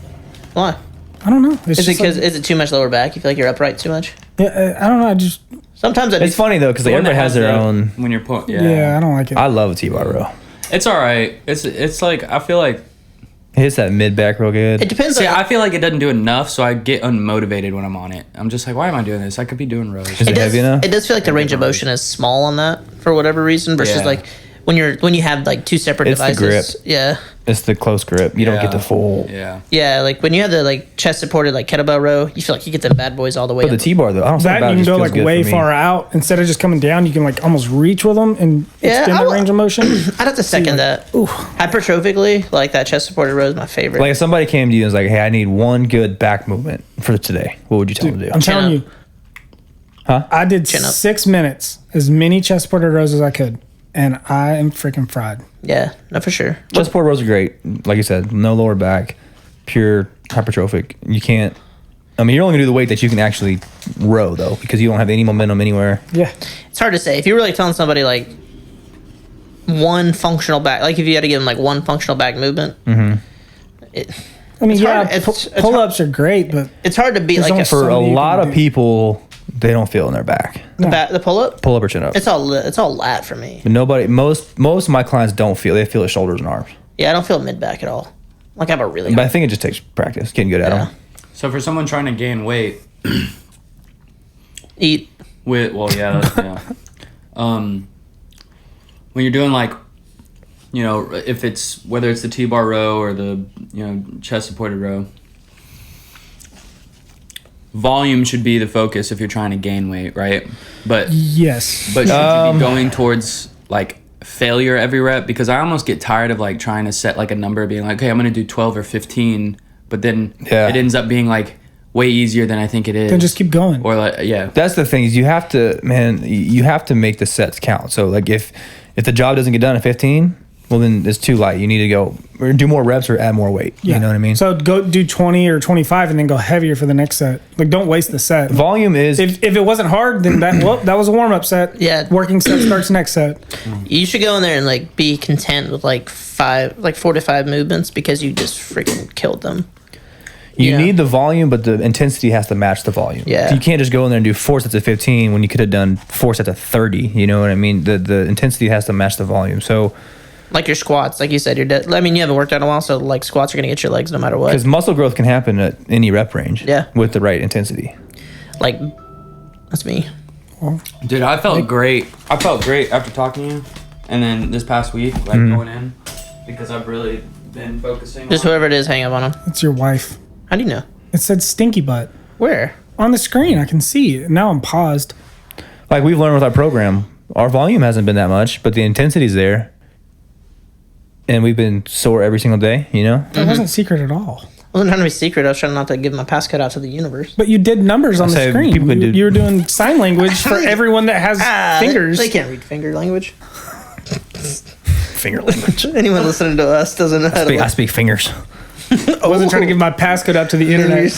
[SPEAKER 3] why?
[SPEAKER 1] I don't know. It's
[SPEAKER 3] Is it
[SPEAKER 1] just
[SPEAKER 3] because
[SPEAKER 1] like,
[SPEAKER 3] is it too much lower back? You feel like you're upright too much?
[SPEAKER 1] yeah, I don't know. I just
[SPEAKER 3] Sometimes I do.
[SPEAKER 2] It's funny though because like, everybody has their own.
[SPEAKER 4] When you're pulling,
[SPEAKER 1] yeah, I don't like it.
[SPEAKER 2] I love a T-bar row.
[SPEAKER 4] It's all right. It's like I feel like.
[SPEAKER 2] It hits that mid back real good.
[SPEAKER 3] It depends.
[SPEAKER 4] See,
[SPEAKER 3] on,
[SPEAKER 4] I feel like it doesn't do enough, so I get unmotivated when I'm on it. I'm just like, why am I doing this? I could be doing rows.
[SPEAKER 2] Is it
[SPEAKER 3] does,
[SPEAKER 2] heavy enough?
[SPEAKER 3] It does feel like the range of motion is small on that for whatever reason versus
[SPEAKER 4] Yeah.
[SPEAKER 3] like when you have like 2 separate
[SPEAKER 2] It's the
[SPEAKER 3] devices.
[SPEAKER 2] grip.
[SPEAKER 3] Yeah.
[SPEAKER 2] It's the close grip. You don't get the full.
[SPEAKER 4] Yeah.
[SPEAKER 3] Yeah, like when you have the like chest supported like kettlebell row, you feel like you get the bad boys all the way
[SPEAKER 2] But the
[SPEAKER 3] up.
[SPEAKER 2] T-bar though, I don't
[SPEAKER 1] that
[SPEAKER 2] know.
[SPEAKER 1] you can go like way far out instead of just coming down. You can like almost reach with them and extend the range of motion.
[SPEAKER 3] I'd have to second that. Hypertrophically, like that chest supported row is my favorite.
[SPEAKER 2] Like if somebody came to you and was like, "Hey, I need one good back movement for today," what would you tell them to do?
[SPEAKER 1] I'm telling you.
[SPEAKER 2] Huh?
[SPEAKER 1] I did
[SPEAKER 3] Chin up.
[SPEAKER 1] 6 minutes, as many chest supported rows as I could, and I am freaking fried.
[SPEAKER 3] yeah, no, for sure.
[SPEAKER 2] Chest support rows are great. Like you said, no lower back, pure hypertrophic. You can't. I mean, you're only gonna do the weight that you can actually row though, because you don't have any momentum anywhere.
[SPEAKER 1] Yeah.
[SPEAKER 3] It's hard to say. If you're really telling somebody like one functional back, like if you had to give them like one functional back movement,
[SPEAKER 1] I mean,
[SPEAKER 3] hard-
[SPEAKER 1] yeah,
[SPEAKER 3] it's
[SPEAKER 1] pull-ups are great, but
[SPEAKER 3] it's hard to beat
[SPEAKER 1] There's
[SPEAKER 3] like
[SPEAKER 1] only
[SPEAKER 3] a,
[SPEAKER 1] so
[SPEAKER 2] For a
[SPEAKER 1] many you
[SPEAKER 2] lot
[SPEAKER 1] can
[SPEAKER 2] of
[SPEAKER 1] do.
[SPEAKER 2] people, they don't feel in their back.
[SPEAKER 3] the pull up.
[SPEAKER 2] Pull up or chin up.
[SPEAKER 3] It's all lat for me.
[SPEAKER 2] But nobody, most of my clients don't feel. They feel the shoulders and arms.
[SPEAKER 3] Yeah, I don't feel mid back at all. Like I have a really.
[SPEAKER 2] But I think it just takes practice, getting good at
[SPEAKER 3] Yeah.
[SPEAKER 2] them.
[SPEAKER 4] So for someone trying to gain weight,
[SPEAKER 3] Eat.
[SPEAKER 4] yeah. When you're doing like, if it's whether it's the T-bar row or the chest supported row, volume should be the focus if you're trying to gain weight, right? But
[SPEAKER 1] yes.
[SPEAKER 4] should you be going towards like failure every rep? Because I almost get tired of like trying to set like a number, being like, okay, I'm gonna do 12 or 15, but then it ends up being like way easier than I think it is.
[SPEAKER 1] Then just keep going.
[SPEAKER 4] Or like, yeah.
[SPEAKER 2] That's the thing is you have to make the sets count. So like if the job doesn't get done at 15, well then it's too light. You need to go or do more reps or add more weight.
[SPEAKER 1] Yeah.
[SPEAKER 2] You know what I mean?
[SPEAKER 1] So go do 20 or 25 and then go heavier for the next set. Like don't waste the set.
[SPEAKER 2] Volume is
[SPEAKER 1] If it wasn't hard, then that was a warm-up set.
[SPEAKER 3] Yeah.
[SPEAKER 1] Working set starts next set.
[SPEAKER 3] You should go in there and like be content with like 4 to 5 movements because you just freaking killed them.
[SPEAKER 2] you
[SPEAKER 3] yeah.
[SPEAKER 2] need the volume, but the intensity has to match the volume.
[SPEAKER 3] Yeah.
[SPEAKER 2] You can't just go in there and do 4 sets of 15 when you could have done 4 sets of 30. You know what I mean? The intensity has to match the volume. So
[SPEAKER 3] Like your squats, like you said, you're dead. I mean, you haven't worked out in a while, so like squats are gonna get your legs no matter what.
[SPEAKER 2] because muscle growth can happen at any rep range.
[SPEAKER 3] Yeah.
[SPEAKER 2] With the right intensity.
[SPEAKER 3] Like that's me.
[SPEAKER 4] Dude, I felt great. I felt great after talking to you. And then this past week, like going in, because I've really been focusing
[SPEAKER 3] Just
[SPEAKER 4] on
[SPEAKER 3] whoever it is, hang up on them.
[SPEAKER 1] It's your wife.
[SPEAKER 3] How do you know?
[SPEAKER 1] It said stinky butt.
[SPEAKER 3] Where?
[SPEAKER 1] On the screen, I can see it. Now I'm paused.
[SPEAKER 2] Like we've learned with our program, our volume hasn't been that much, but the intensity's there. And we've been sore every single day, you know?
[SPEAKER 1] That wasn't secret at all.
[SPEAKER 3] wasn't trying to be secret. I was trying not to give my passcode out to the universe.
[SPEAKER 1] But you did numbers on the screen. You were doing sign language for everyone that has fingers.
[SPEAKER 3] They can't read finger language.
[SPEAKER 2] Finger language.
[SPEAKER 3] Anyone listening to us doesn't know how to.
[SPEAKER 2] I speak fingers.
[SPEAKER 1] I wasn't trying to give my passcode out to the internet.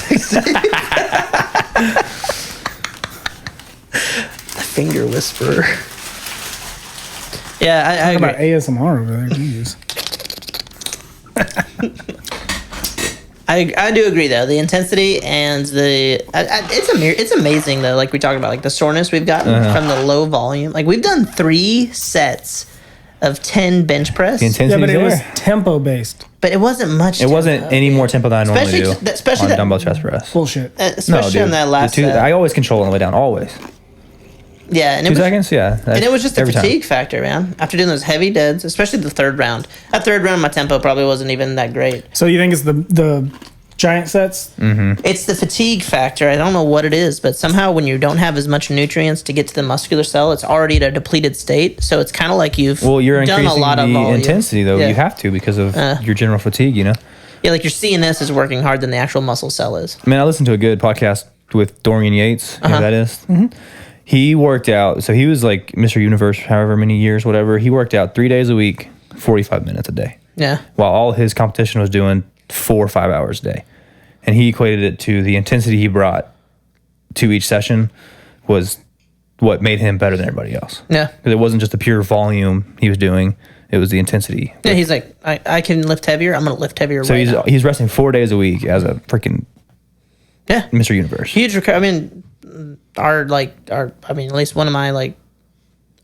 [SPEAKER 3] The finger whisperer. Yeah, I agree.
[SPEAKER 1] About ASMR over there. Jeez.
[SPEAKER 3] I do agree though. The intensity and it's amazing though. Like we talked about, like the soreness we've gotten from the low volume. Like we've done 3 sets of 10 bench press.
[SPEAKER 2] The intensity,
[SPEAKER 1] but it was tempo based.
[SPEAKER 3] But it wasn't much.
[SPEAKER 2] It wasn't any more tempo than I normally do.
[SPEAKER 3] Especially
[SPEAKER 2] on dumbbell chest press.
[SPEAKER 1] Bullshit.
[SPEAKER 3] Especially on that last set.
[SPEAKER 2] I always control on the way down. Always.
[SPEAKER 3] Yeah, and
[SPEAKER 2] 2 seconds. Yeah,
[SPEAKER 3] and it was just the fatigue factor, man. After doing those heavy deads, especially the third round. That third round, my tempo probably wasn't even that great.
[SPEAKER 1] So you think it's the giant sets?
[SPEAKER 2] Mm-hmm.
[SPEAKER 3] It's the fatigue factor. I don't know what it is, but somehow when you don't have as much nutrients to get to the muscular cell, it's already at a depleted state. So it's kind of like you're done a lot of volume.
[SPEAKER 2] Intensity though. Yeah. You have to because of your general fatigue. You know.
[SPEAKER 3] Yeah, like your CNS is working harder than the actual muscle cell is.
[SPEAKER 2] I mean, I listened to a good podcast with Dorian Yates. You know who that is? Mm-hmm. He worked out, so he was like Mr. Universe, however many years, whatever. He worked out 3 days a week, 45 minutes a day.
[SPEAKER 3] Yeah.
[SPEAKER 2] While all his competition was doing 4 or 5 hours a day. And he equated it to the intensity he brought to each session was what made him better than everybody else.
[SPEAKER 3] Yeah.
[SPEAKER 2] Because it wasn't just the pure volume he was doing, it was the intensity.
[SPEAKER 3] Yeah, he's like, I can lift heavier, I'm going to lift heavier.
[SPEAKER 2] So
[SPEAKER 3] now.
[SPEAKER 2] He's resting 4 days a week as a freaking Mr. Universe.
[SPEAKER 3] Huge recovery. I mean, at least one of my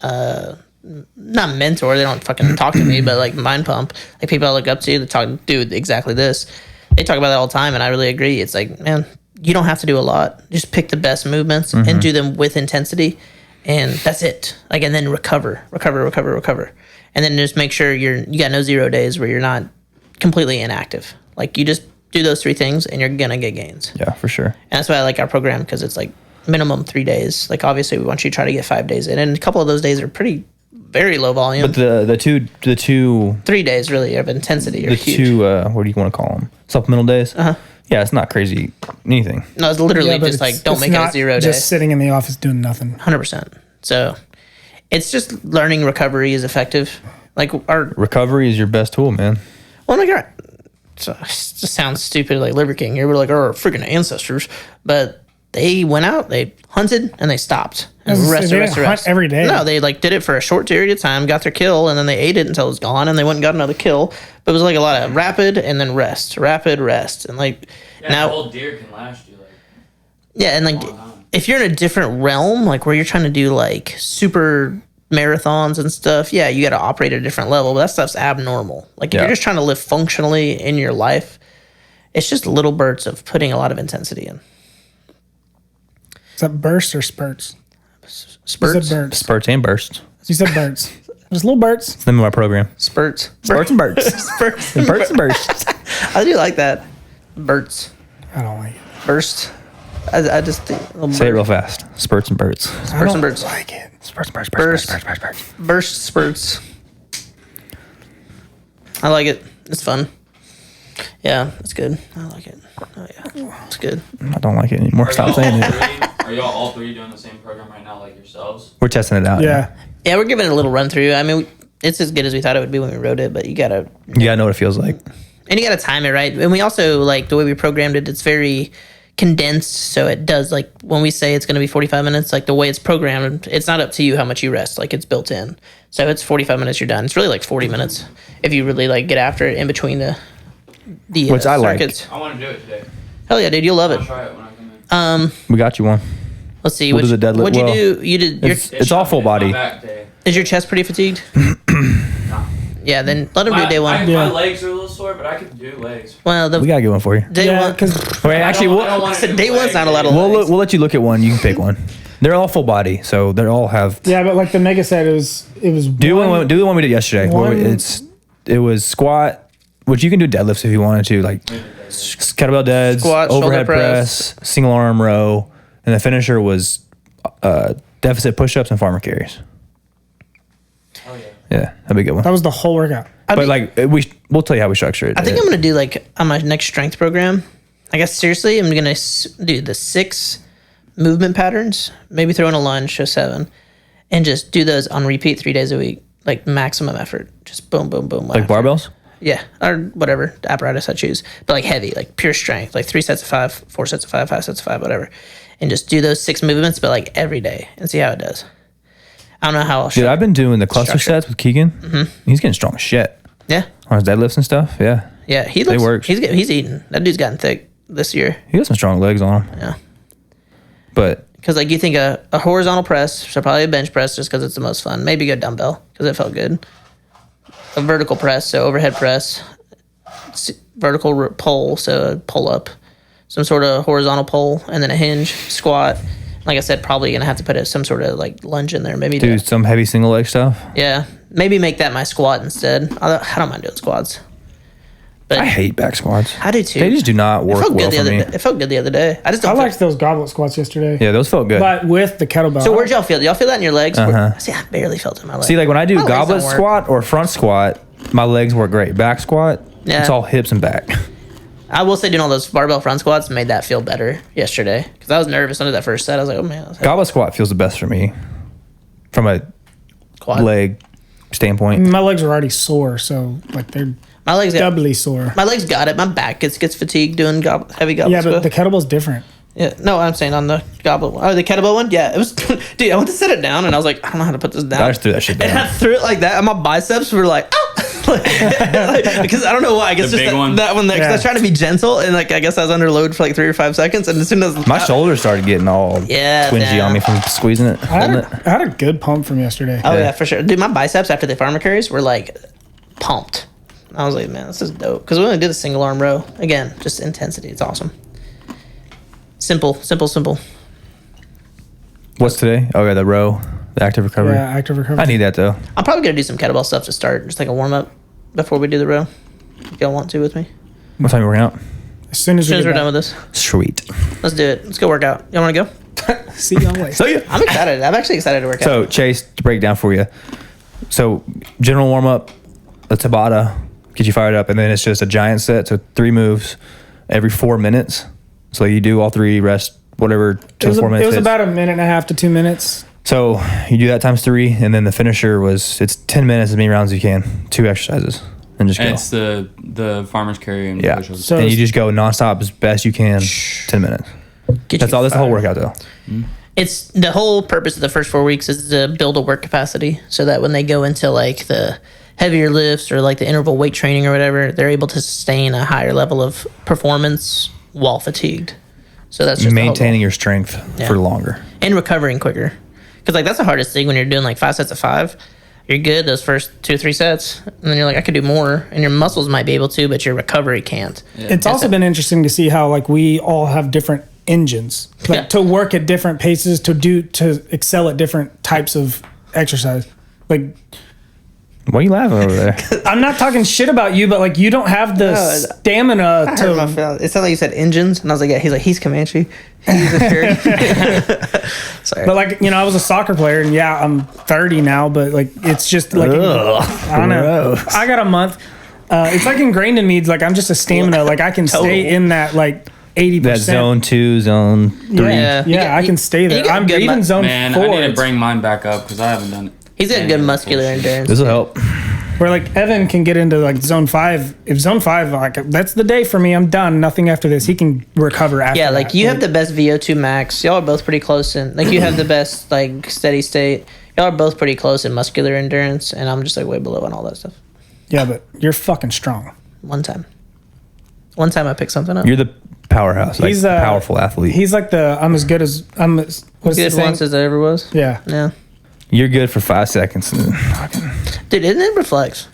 [SPEAKER 3] not mentor, they don't fucking talk to me, but like Mind Pump, like people I look up to that do exactly this. They talk about that all the time, and I really agree. It's like, man, you don't have to do a lot. Just pick the best movements and do them with intensity, and that's it. Like, and then recover, and then just make sure you got no 0 days where you're not completely inactive. Like, you just do those 3 things, and you're gonna get gains.
[SPEAKER 2] Yeah, for sure. And
[SPEAKER 3] that's why I like our program, because it's like minimum 3 days. Like, obviously, we want you to try to get 5 days in, and a couple of those days are very low volume.
[SPEAKER 2] But the two
[SPEAKER 3] 3 days really of intensity are huge.
[SPEAKER 2] The 2 what do you want to call them? Supplemental days. Yeah, it's not crazy anything.
[SPEAKER 3] No, it's literally just like don't make it a 0 day.
[SPEAKER 1] Just sitting in the office doing nothing.
[SPEAKER 3] 100%. So it's just learning recovery is effective. Like our
[SPEAKER 2] recovery is your best tool, man.
[SPEAKER 3] Well, my God, it just sounds stupid like Liver King here. We're like our freaking ancestors, but they went out, they hunted, and they stopped. And rest.
[SPEAKER 1] Every day.
[SPEAKER 3] No, they like did it for a short period of time, got their kill, and then they ate it until it was gone, and they went and got another kill. But it was like a lot of rapid and then rest, and like now.
[SPEAKER 4] A whole deer can last you like.
[SPEAKER 3] Yeah, and like if you're in a different realm, like where you're trying to do like super marathons and stuff, yeah, you got to operate at a different level. But that stuff's abnormal. Like if you're just trying to live functionally in your life, it's just little bursts of putting a lot of intensity in.
[SPEAKER 1] Is that bursts or spurts?
[SPEAKER 3] Spurts.
[SPEAKER 2] Spurts and bursts.
[SPEAKER 1] You said bursts. Just little bursts.
[SPEAKER 2] It's the name of our program.
[SPEAKER 3] Spurts.
[SPEAKER 2] Spurts and bursts.
[SPEAKER 3] Spurts
[SPEAKER 2] and bursts and bursts.
[SPEAKER 3] I do like that. Bursts.
[SPEAKER 1] I don't like it.
[SPEAKER 3] Burst. I just think.
[SPEAKER 2] Say it real fast. Spurts and bursts.
[SPEAKER 3] Spurts and bursts.
[SPEAKER 1] I like it.
[SPEAKER 2] Spurts and bursts.
[SPEAKER 3] Burst. Burst spurts. I like it. It's fun. Yeah, it's good. I like it. Oh yeah, it's good.
[SPEAKER 2] I don't like it anymore. Stop saying it.
[SPEAKER 4] Are y'all all 3 doing the same program right now, like yourselves?
[SPEAKER 2] We're testing it out.
[SPEAKER 1] Yeah.
[SPEAKER 3] Yeah, we're giving it a little run through. I mean, it's as good as we thought it would be when we wrote it, but you gotta
[SPEAKER 2] know what it feels like.
[SPEAKER 3] And you gotta time it right. And we also, like, the way we programmed it, it's very condensed, so it does, like, when we say it's gonna be 45 minutes, like, the way it's programmed, it's not up to you how much you rest. Like, it's built in. So it's 45 minutes, you're done. It's really like 40 minutes if you really, like, get after it in between the
[SPEAKER 2] which I
[SPEAKER 3] circuits.
[SPEAKER 4] I want to do it today.
[SPEAKER 3] Hell yeah, dude, you'll love it.
[SPEAKER 4] I'll try it when I come in.
[SPEAKER 2] We got you one.
[SPEAKER 3] Let's see.
[SPEAKER 2] We'll do the deadlift.
[SPEAKER 3] What'd you do? You did.
[SPEAKER 2] It's all full body.
[SPEAKER 3] Is your chest pretty fatigued?
[SPEAKER 4] No.
[SPEAKER 3] Yeah, then let him do day one.
[SPEAKER 4] My legs are a little sore, but I could do legs.
[SPEAKER 3] Well,
[SPEAKER 2] we gotta get one for you.
[SPEAKER 3] Day one,
[SPEAKER 1] because
[SPEAKER 3] day one's not allowed to.
[SPEAKER 2] We'll let you look at one. You can pick one. They're all full body, so they all have.
[SPEAKER 1] Yeah, but like the mega set, it was.
[SPEAKER 2] Do the one we did yesterday. It was squat. Which you can do deadlifts if you wanted to, like kettlebell deads,
[SPEAKER 3] squat,
[SPEAKER 2] overhead press, single arm row, and the finisher was deficit push-ups and farmer carries.
[SPEAKER 4] Oh yeah.
[SPEAKER 2] Yeah, that'd be a good one.
[SPEAKER 1] That was the whole workout.
[SPEAKER 2] we'll tell you how we structure it.
[SPEAKER 3] I think I'm going to do like on my next strength program. I guess seriously, I'm going to do the 6 movement patterns, maybe throw in a lunge, so 7, and just do those on repeat 3 days a week, like maximum effort. Just boom, boom, boom.
[SPEAKER 2] Like barbells?
[SPEAKER 3] Yeah, or whatever the apparatus I choose, but like heavy, like pure strength, like 3 sets of 5, 4 sets of 5, 5 sets of 5, whatever, and just do those 6 movements, but like every day, and see how it does. I don't know how.
[SPEAKER 2] Dude, I've been doing the cluster sets with Keegan. Mm-hmm. He's getting strong as shit.
[SPEAKER 3] Yeah,
[SPEAKER 2] on his deadlifts and stuff. Yeah,
[SPEAKER 3] yeah, they work. He's eating. That dude's gotten thick this year.
[SPEAKER 2] He got some strong legs on him.
[SPEAKER 3] Yeah,
[SPEAKER 2] but
[SPEAKER 3] because like you think a horizontal press, so probably a bench press, just because it's the most fun. Maybe go dumbbell because it felt good. A vertical press, so overhead press. Vertical pole, so pull up, some sort of horizontal pole, and then a hinge squat. Like I said, probably gonna have to put some sort of like lunge in there. Maybe
[SPEAKER 2] do some heavy single leg stuff.
[SPEAKER 3] Yeah, maybe make that my squat instead. I don't mind doing squats. But
[SPEAKER 2] I hate back squats.
[SPEAKER 3] I do too.
[SPEAKER 2] They just do not work well for me.
[SPEAKER 3] It felt good the other day. I
[SPEAKER 1] liked those goblet squats yesterday.
[SPEAKER 2] Yeah, those felt good.
[SPEAKER 1] But with the kettlebell.
[SPEAKER 3] So where'd y'all feel? Y'all feel that in your legs? See, I barely felt it in my legs.
[SPEAKER 2] See, like when I do goblet squat or front squat, my legs work great. Back squat, it's all hips and back.
[SPEAKER 3] I will say doing all those barbell front squats made that feel better yesterday because I was nervous under that first set. I was like, oh man.
[SPEAKER 2] Goblet squat feels the best for me from a leg standpoint.
[SPEAKER 1] My legs are already sore, so like they're doubly sore.
[SPEAKER 3] My legs got it. My back gets fatigued doing heavy goblet.
[SPEAKER 1] Yeah, but the kettlebell's different.
[SPEAKER 3] Yeah, no, I'm saying on the goblet one. Oh, the kettlebell one? Yeah, it was, dude, I went to set it down and I was like, I don't know how to put this down.
[SPEAKER 2] I just threw that shit down.
[SPEAKER 3] And I threw it like that and my biceps were like, oh! Because I don't know why. I guess
[SPEAKER 4] the
[SPEAKER 3] just
[SPEAKER 4] big one.
[SPEAKER 3] That one there. Because I was trying to be gentle and like I guess I was under load for like 3 or 5 seconds. And as soon as
[SPEAKER 2] my shoulders started getting all twingy on me from squeezing it.
[SPEAKER 1] I had a good pump from yesterday.
[SPEAKER 3] Oh yeah, for sure. Dude, my biceps after the farmer carries were like pumped. I was like, man, this is dope. Because we only did a single arm row. Again, just intensity. It's awesome. Simple.
[SPEAKER 2] What's today? Oh yeah, the row, the active recovery.
[SPEAKER 1] Yeah, active recovery.
[SPEAKER 2] I need that though.
[SPEAKER 3] I'm probably gonna do some kettlebell stuff to start, just like a warm up before we do the row. If y'all want to with me.
[SPEAKER 2] What time are we working out?
[SPEAKER 1] As soon as we're
[SPEAKER 3] done with this.
[SPEAKER 2] Sweet.
[SPEAKER 3] Let's do it. Let's go work out. Y'all want to go?
[SPEAKER 1] See y'all later.
[SPEAKER 2] So yeah,
[SPEAKER 3] I'm excited. I'm actually excited to work out.
[SPEAKER 2] So Chase, to break down for you. So general warm up, a Tabata, get you fired up, and then it's just a giant set. So 3 moves every 4 minutes. So you do all 3, rest, whatever, 2 to 4 minutes.
[SPEAKER 1] It was about 1.5 to 2 minutes.
[SPEAKER 2] So you do that times 3, and then the finisher it's 10 minutes, as many rounds as you can, 2 exercises, and just go.
[SPEAKER 4] And it's the farmer's carry and push-ups.
[SPEAKER 2] So and you just go nonstop as best you can, 10 minutes. That's all. That's the whole workout, though.
[SPEAKER 3] It's the whole purpose of the first 4 weeks is to build a work capacity, so that when they go into like the heavier lifts or like the interval weight training or whatever, they're able to sustain a higher level of performance while fatigued. So that's just
[SPEAKER 2] maintaining your strength for longer
[SPEAKER 3] and recovering quicker. Because like that's the hardest thing when you're doing like 5 sets of 5. You're good those first 2 or 3 sets, and then you're like, I could do more, and your muscles might be able to, but your recovery can't.
[SPEAKER 1] Yeah. It's also been interesting to see how like we all have different engines, like to work at different paces, to excel at different types of exercise. Like,
[SPEAKER 2] why are you laughing over there?
[SPEAKER 1] I'm not talking shit about you, but like you don't have the stamina to.
[SPEAKER 3] It sounded like you said engines, and I was like, yeah. He's like, he's Comanche. He's a Sorry,
[SPEAKER 1] but like I was a soccer player, and I'm 30 now, but like it's just like I don't know. I got a month. It's like ingrained in me. It's like I'm just a stamina. Like I can stay in that like 80%.
[SPEAKER 2] That zone 2, zone 3.
[SPEAKER 1] Yeah, I can stay there. I'm even zone 4.
[SPEAKER 4] Man, I need to bring mine back up because I haven't done it.
[SPEAKER 3] He's got good muscular endurance.
[SPEAKER 2] This will help.
[SPEAKER 1] Where like Evan can get into like zone 5. If zone 5, like that's the day for me. I'm done. Nothing after this. He can recover after.
[SPEAKER 3] Yeah, like you have the best VO2 max. Y'all are both pretty close in. Like you have the best like steady state. Y'all are both pretty close in muscular endurance, and I'm just like way below on all that stuff.
[SPEAKER 1] Yeah, but you're fucking strong.
[SPEAKER 3] One time I picked something up.
[SPEAKER 2] You're the powerhouse. Like he's a powerful athlete.
[SPEAKER 1] He's like I'm as good as
[SPEAKER 3] good once as I ever was.
[SPEAKER 1] Yeah.
[SPEAKER 2] You're good for 5 seconds.
[SPEAKER 3] Dude, isn't it reflex?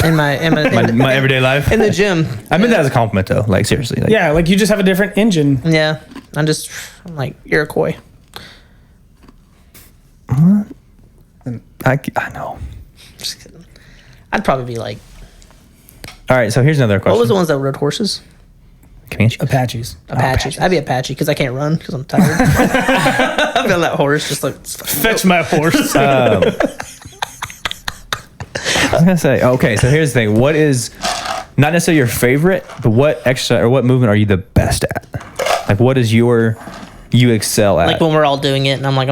[SPEAKER 3] In my
[SPEAKER 2] everyday life?
[SPEAKER 3] In the gym.
[SPEAKER 2] I mean that as a compliment though. Like seriously. Like,
[SPEAKER 1] like you just have a different engine.
[SPEAKER 3] Yeah. I'm like Iroquois.
[SPEAKER 2] What? I know.
[SPEAKER 3] Just kidding. I'd probably be like.
[SPEAKER 2] All right, so here's another question.
[SPEAKER 3] What was the ones that rode horses?
[SPEAKER 2] Comanche?
[SPEAKER 1] Apaches.
[SPEAKER 3] I'd be Apache because I can't run because I'm tired. I've been on that horse just like
[SPEAKER 1] fetch my horse.
[SPEAKER 2] was gonna say, okay, so here's the thing. What is not necessarily your favorite, but what exercise or what movement are you the best at? Like, what is you excel at?
[SPEAKER 3] Like when we're all doing it, and I'm like,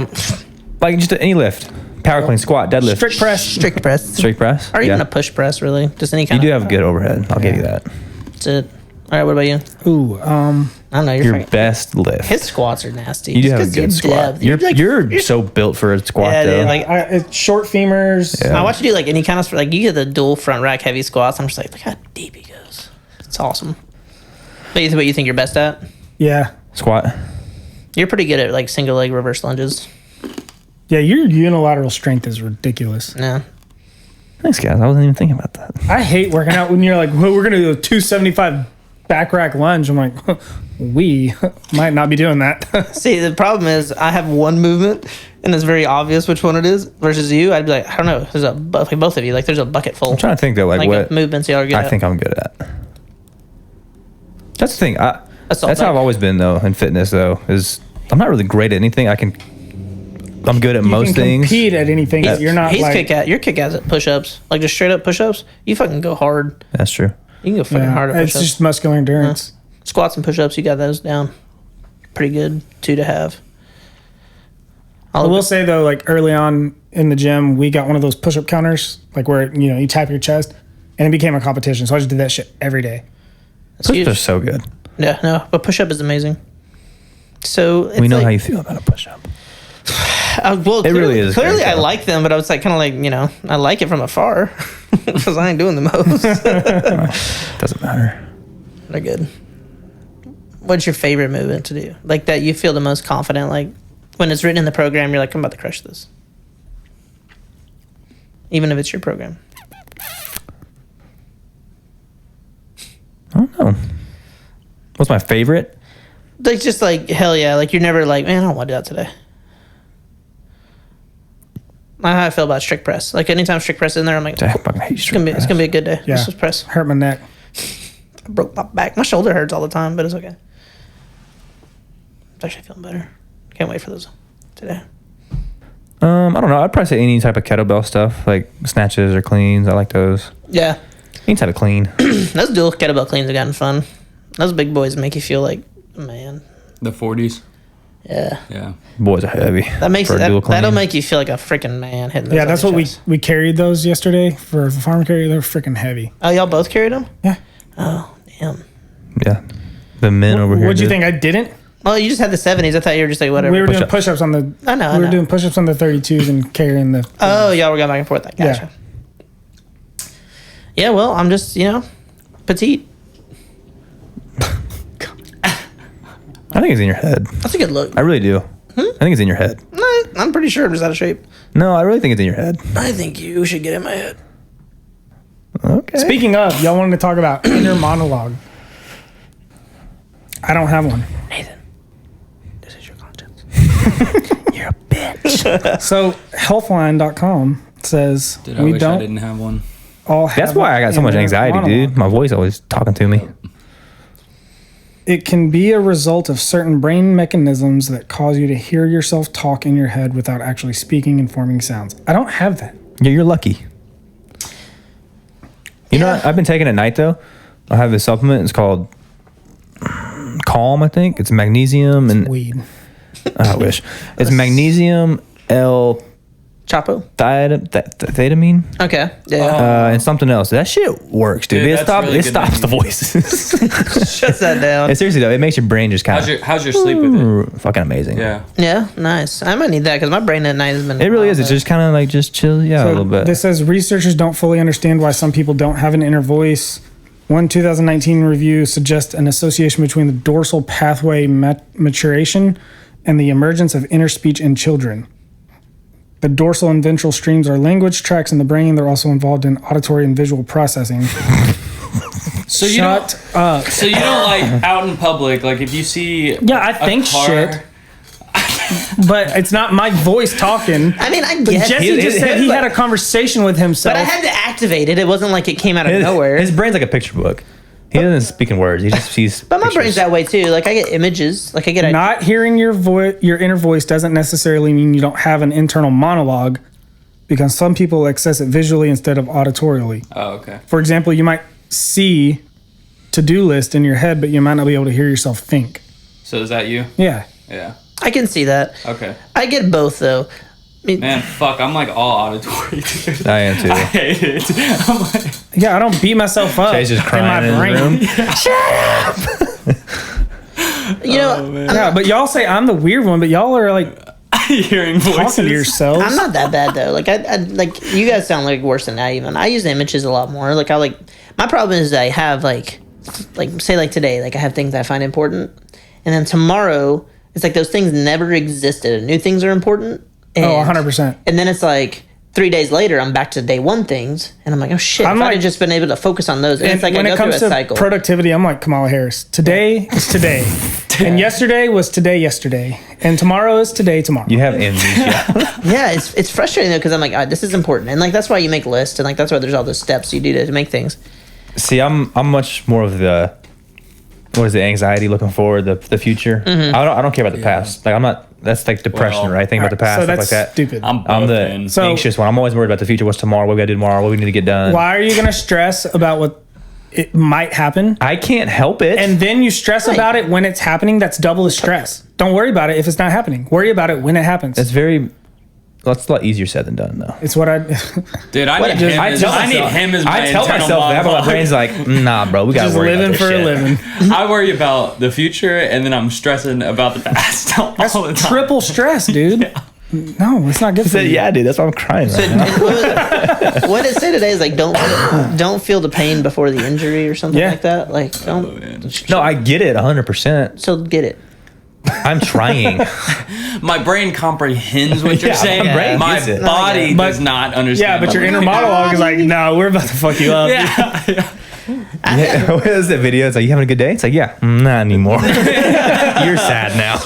[SPEAKER 2] like just any lift, power clean, squat, deadlift,
[SPEAKER 3] strict press, or even a push press. Really, just any kind.
[SPEAKER 2] You do have good overhead. I'll give you that.
[SPEAKER 3] That's it. All right, what about you?
[SPEAKER 1] Ooh,
[SPEAKER 3] I don't know.
[SPEAKER 2] Your best lift.
[SPEAKER 3] His squats are nasty.
[SPEAKER 2] You do have a good squat. You're so built for a squat, though.
[SPEAKER 3] Dude,
[SPEAKER 1] it's short femurs.
[SPEAKER 3] I watch you do like any kind of like you get the dual front rack heavy squats. I'm just like, look how deep he goes. It's awesome. What you think you're best at?
[SPEAKER 1] Yeah,
[SPEAKER 2] squat.
[SPEAKER 3] You're pretty good at like single leg reverse lunges.
[SPEAKER 1] Yeah, your unilateral strength is ridiculous.
[SPEAKER 3] Yeah.
[SPEAKER 2] Thanks, guys. I wasn't even thinking about that.
[SPEAKER 1] I hate working out when you're like, well, we're gonna do a 275 back rack lunge. I'm like, we might not be doing that.
[SPEAKER 3] See, the problem is I have one movement and it's very obvious which one it is versus you. I'd be like, I don't know. There's like both of you. Like there's a bucket full.
[SPEAKER 2] I'm trying to think though, like what
[SPEAKER 3] movements y'all are good at.
[SPEAKER 2] I think I'm good at. That's the thing. That's how I've always been though in fitness though. Is I'm not really great at anything. I'm good at most things.
[SPEAKER 1] Compete at anything. You're not.
[SPEAKER 3] You're kick-ass at push-ups. Like just straight up push-ups. You fucking go hard.
[SPEAKER 2] That's true.
[SPEAKER 3] You can go fucking hard at push-ups.
[SPEAKER 1] It's just muscular endurance.
[SPEAKER 3] Squats and push-ups, you got those down. Pretty good. 2 to have.
[SPEAKER 1] I will say though, like early on in the gym, we got one of those push-up counters, like where you tap your chest, and it became a competition. So I just did that shit every day.
[SPEAKER 2] Push-ups are so good.
[SPEAKER 3] Yeah, no, but push-up is amazing. So
[SPEAKER 2] we know how you feel about a push-up.
[SPEAKER 3] Well,
[SPEAKER 2] it really is.
[SPEAKER 3] Clearly, I like them, but I was like, kind of like, I like it from afar because I ain't doing the most.
[SPEAKER 2] Doesn't matter.
[SPEAKER 3] They're good. What's your favorite movement to do? Like that you feel the most confident, like when it's written in the program, you're like, I'm about to crush this. Even if it's your program.
[SPEAKER 2] I don't know. What's my favorite?
[SPEAKER 3] Like, just like, hell yeah. Like, you're never like, man, I don't want to do that today. That's how I feel about strict press. Like, anytime strict press is in there, I'm like,
[SPEAKER 2] I fucking hate strict press.
[SPEAKER 3] It's going to be a good day.
[SPEAKER 1] Yeah.
[SPEAKER 3] Let's just press.
[SPEAKER 1] Hurt my neck.
[SPEAKER 3] I broke my back. My shoulder hurts all the time, but it's okay. It's actually feeling better. Can't wait for those today.
[SPEAKER 2] I don't know. I'd probably say any type of kettlebell stuff, like snatches or cleans. I like those.
[SPEAKER 3] Yeah.
[SPEAKER 2] Any type of clean.
[SPEAKER 3] Those dual kettlebell cleans have gotten fun. Those big boys make you feel like a man.
[SPEAKER 4] The 40s.
[SPEAKER 3] Yeah.
[SPEAKER 4] Yeah.
[SPEAKER 2] Boys are heavy.
[SPEAKER 3] That'll make you feel like a freaking man hitting those.
[SPEAKER 1] Yeah, that's what we carried those yesterday for the farm carry. They're freaking heavy.
[SPEAKER 3] Oh, y'all both carried them?
[SPEAKER 1] Yeah.
[SPEAKER 3] Oh, damn.
[SPEAKER 2] Yeah. The men over here.
[SPEAKER 1] What'd you think? I didn't?
[SPEAKER 3] Well, you just had the 70s. I thought you were just like, whatever.
[SPEAKER 1] We were doing push-ups on the...
[SPEAKER 3] I know.
[SPEAKER 1] We were doing push-ups on the 32s and carrying the...
[SPEAKER 3] Oh, y'all were going back and forth. Gotcha. Yeah, well, I'm just, petite.
[SPEAKER 2] I think it's in your head.
[SPEAKER 3] That's a good look.
[SPEAKER 2] I really do. I think it's in your head.
[SPEAKER 3] I'm pretty sure I'm just out of shape.
[SPEAKER 2] No, I really think it's in your head.
[SPEAKER 3] I think you should get in my head.
[SPEAKER 2] Okay.
[SPEAKER 1] Speaking of, y'all wanted to talk about inner monologue. I don't have one.
[SPEAKER 3] Nathan, this is your content.
[SPEAKER 2] You're a bitch.
[SPEAKER 1] So, healthline.com says
[SPEAKER 4] I wish I didn't have one.
[SPEAKER 2] That's why I got so much anxiety, dude. My voice always talking to me.
[SPEAKER 1] It can be a result of certain brain mechanisms that cause you to hear yourself talk in your head without actually speaking and forming sounds. I don't have that.
[SPEAKER 2] Yeah, you're lucky. You know, I've been taking it at night, though. I have this supplement. It's called Calm, I think. It's magnesium and...
[SPEAKER 1] Weed.
[SPEAKER 2] I wish. It's magnesium,
[SPEAKER 3] Chapo?
[SPEAKER 2] Thiamine.
[SPEAKER 3] Okay. Yeah.
[SPEAKER 2] And something else. That shit works, dude. It stops the voices.
[SPEAKER 3] Shuts that down.
[SPEAKER 2] Seriously though, it makes your brain just kind of.
[SPEAKER 4] How's your sleep with it?
[SPEAKER 2] Fucking amazing.
[SPEAKER 4] Yeah.
[SPEAKER 3] Yeah. Nice. I might need that because my brain at night has been.
[SPEAKER 2] It really is. It's just kind of like just chill a little bit.
[SPEAKER 1] This says researchers don't fully understand why some people don't have an inner voice. One 2019 review suggests an association between the dorsal pathway maturation and the emergence of inner speech in children. The dorsal and ventral streams are language tracts in the brain. They're also involved in auditory and visual processing.
[SPEAKER 4] So you don't like out in public, like if you see
[SPEAKER 1] I think
[SPEAKER 4] car,
[SPEAKER 1] shit. But it's not my voice talking.
[SPEAKER 3] I mean, I guess.
[SPEAKER 1] Jesse just said he had a conversation with himself.
[SPEAKER 3] But I had to activate it. It wasn't like it came out of nowhere.
[SPEAKER 2] His brain's like a picture book. He doesn't speak in words. He just sees.
[SPEAKER 3] But my
[SPEAKER 2] pictures.
[SPEAKER 3] brain's that way too. Like I get images. Like I get.
[SPEAKER 1] Not hearing your inner voice doesn't necessarily mean you don't have an internal monologue. because some people access it visually instead of auditorially.
[SPEAKER 4] Oh, okay.
[SPEAKER 1] For example, you might see to-do list in your head, but you might not be able to hear yourself think.
[SPEAKER 4] So is that you?
[SPEAKER 1] Yeah.
[SPEAKER 4] Yeah.
[SPEAKER 3] I can see that.
[SPEAKER 4] Okay.
[SPEAKER 3] I get both though.
[SPEAKER 4] Man, fuck, I'm like all auditory, dude.
[SPEAKER 2] I am too.
[SPEAKER 4] I hate it. I'm like,
[SPEAKER 1] Yeah, I don't beat myself up.
[SPEAKER 2] Jay's just crying in the room.
[SPEAKER 3] You know,
[SPEAKER 1] Yeah, but y'all say I'm the weird one, but y'all are like
[SPEAKER 4] hearing voices.
[SPEAKER 1] talking to yourselves.
[SPEAKER 3] I'm not that bad though. Like I like you guys sound like worse than that even. I use images a lot more. Like my problem is that I have like say like today, like I have things I find important, and then tomorrow it's like those things never existed. New things are important. And,
[SPEAKER 1] 100%.
[SPEAKER 3] And then it's like 3 days later, I'm back to day one things, and I'm like, oh shit!
[SPEAKER 1] I'm
[SPEAKER 3] if
[SPEAKER 1] like-
[SPEAKER 3] I'd just been able to focus on those, and it's like
[SPEAKER 1] when
[SPEAKER 3] I
[SPEAKER 1] it
[SPEAKER 3] go
[SPEAKER 1] comes
[SPEAKER 3] through a
[SPEAKER 1] to
[SPEAKER 3] cycle.
[SPEAKER 1] productivity, I'm like Kamala Harris. Today is today. And yesterday was today yesterday. And tomorrow is today tomorrow.
[SPEAKER 2] You have amnesia.
[SPEAKER 3] Yeah, it's frustrating though because I'm like, this is important, and like that's why you make lists, and like that's why there's all those steps you do to make things.
[SPEAKER 2] See, I'm much more of the what is it? Anxiety, looking forward, the future.
[SPEAKER 3] Mm-hmm.
[SPEAKER 2] I don't care about the past. Like I'm not. That's like depression,
[SPEAKER 4] Well,
[SPEAKER 2] right? Think about the past,
[SPEAKER 1] So
[SPEAKER 2] stuff
[SPEAKER 1] that's
[SPEAKER 2] like that.
[SPEAKER 1] stupid.
[SPEAKER 2] I'm the anxious one. I'm always worried about the future. What's tomorrow? What we got to do tomorrow? What we need to get done?
[SPEAKER 1] Why are you going to stress about what it might happen?
[SPEAKER 2] I can't help it.
[SPEAKER 1] And then you stress about it when it's happening. That's double the stress. Don't worry about it if it's not happening. Worry about it when it happens.
[SPEAKER 2] It's very. That's a lot easier said than done, though.
[SPEAKER 1] It's what I.
[SPEAKER 4] Dude, I need him as my
[SPEAKER 2] I tell
[SPEAKER 4] internal
[SPEAKER 2] myself that, but my
[SPEAKER 4] monologue.
[SPEAKER 2] brain's like, nah, bro, we got
[SPEAKER 1] Just
[SPEAKER 2] to worry
[SPEAKER 1] living
[SPEAKER 2] about this
[SPEAKER 1] for a
[SPEAKER 2] shit.
[SPEAKER 1] living.
[SPEAKER 4] I worry about the future, and then I'm stressing about the past all
[SPEAKER 1] That's
[SPEAKER 4] the time.
[SPEAKER 1] triple stress, dude. No, it's not good
[SPEAKER 2] I
[SPEAKER 1] for
[SPEAKER 2] said,
[SPEAKER 1] you.
[SPEAKER 2] yeah, dude, that's why I'm crying right now.
[SPEAKER 3] What it say today is like don't feel the pain before the injury or something
[SPEAKER 1] Yeah.
[SPEAKER 3] like that. Like don't.
[SPEAKER 2] No, I get it 100%.
[SPEAKER 3] So get it.
[SPEAKER 2] I'm trying.
[SPEAKER 4] My brain comprehends what you're
[SPEAKER 2] Yeah,
[SPEAKER 4] saying.
[SPEAKER 2] my brain
[SPEAKER 4] My
[SPEAKER 2] gets it.
[SPEAKER 4] body
[SPEAKER 1] But-
[SPEAKER 4] does not understand.
[SPEAKER 1] Yeah, but your inner monologue is like, no, we're about to fuck you up.
[SPEAKER 4] Yeah.
[SPEAKER 2] Yeah, what is that video? It's like, you having a good day? It's like, yeah, not anymore. You're sad now.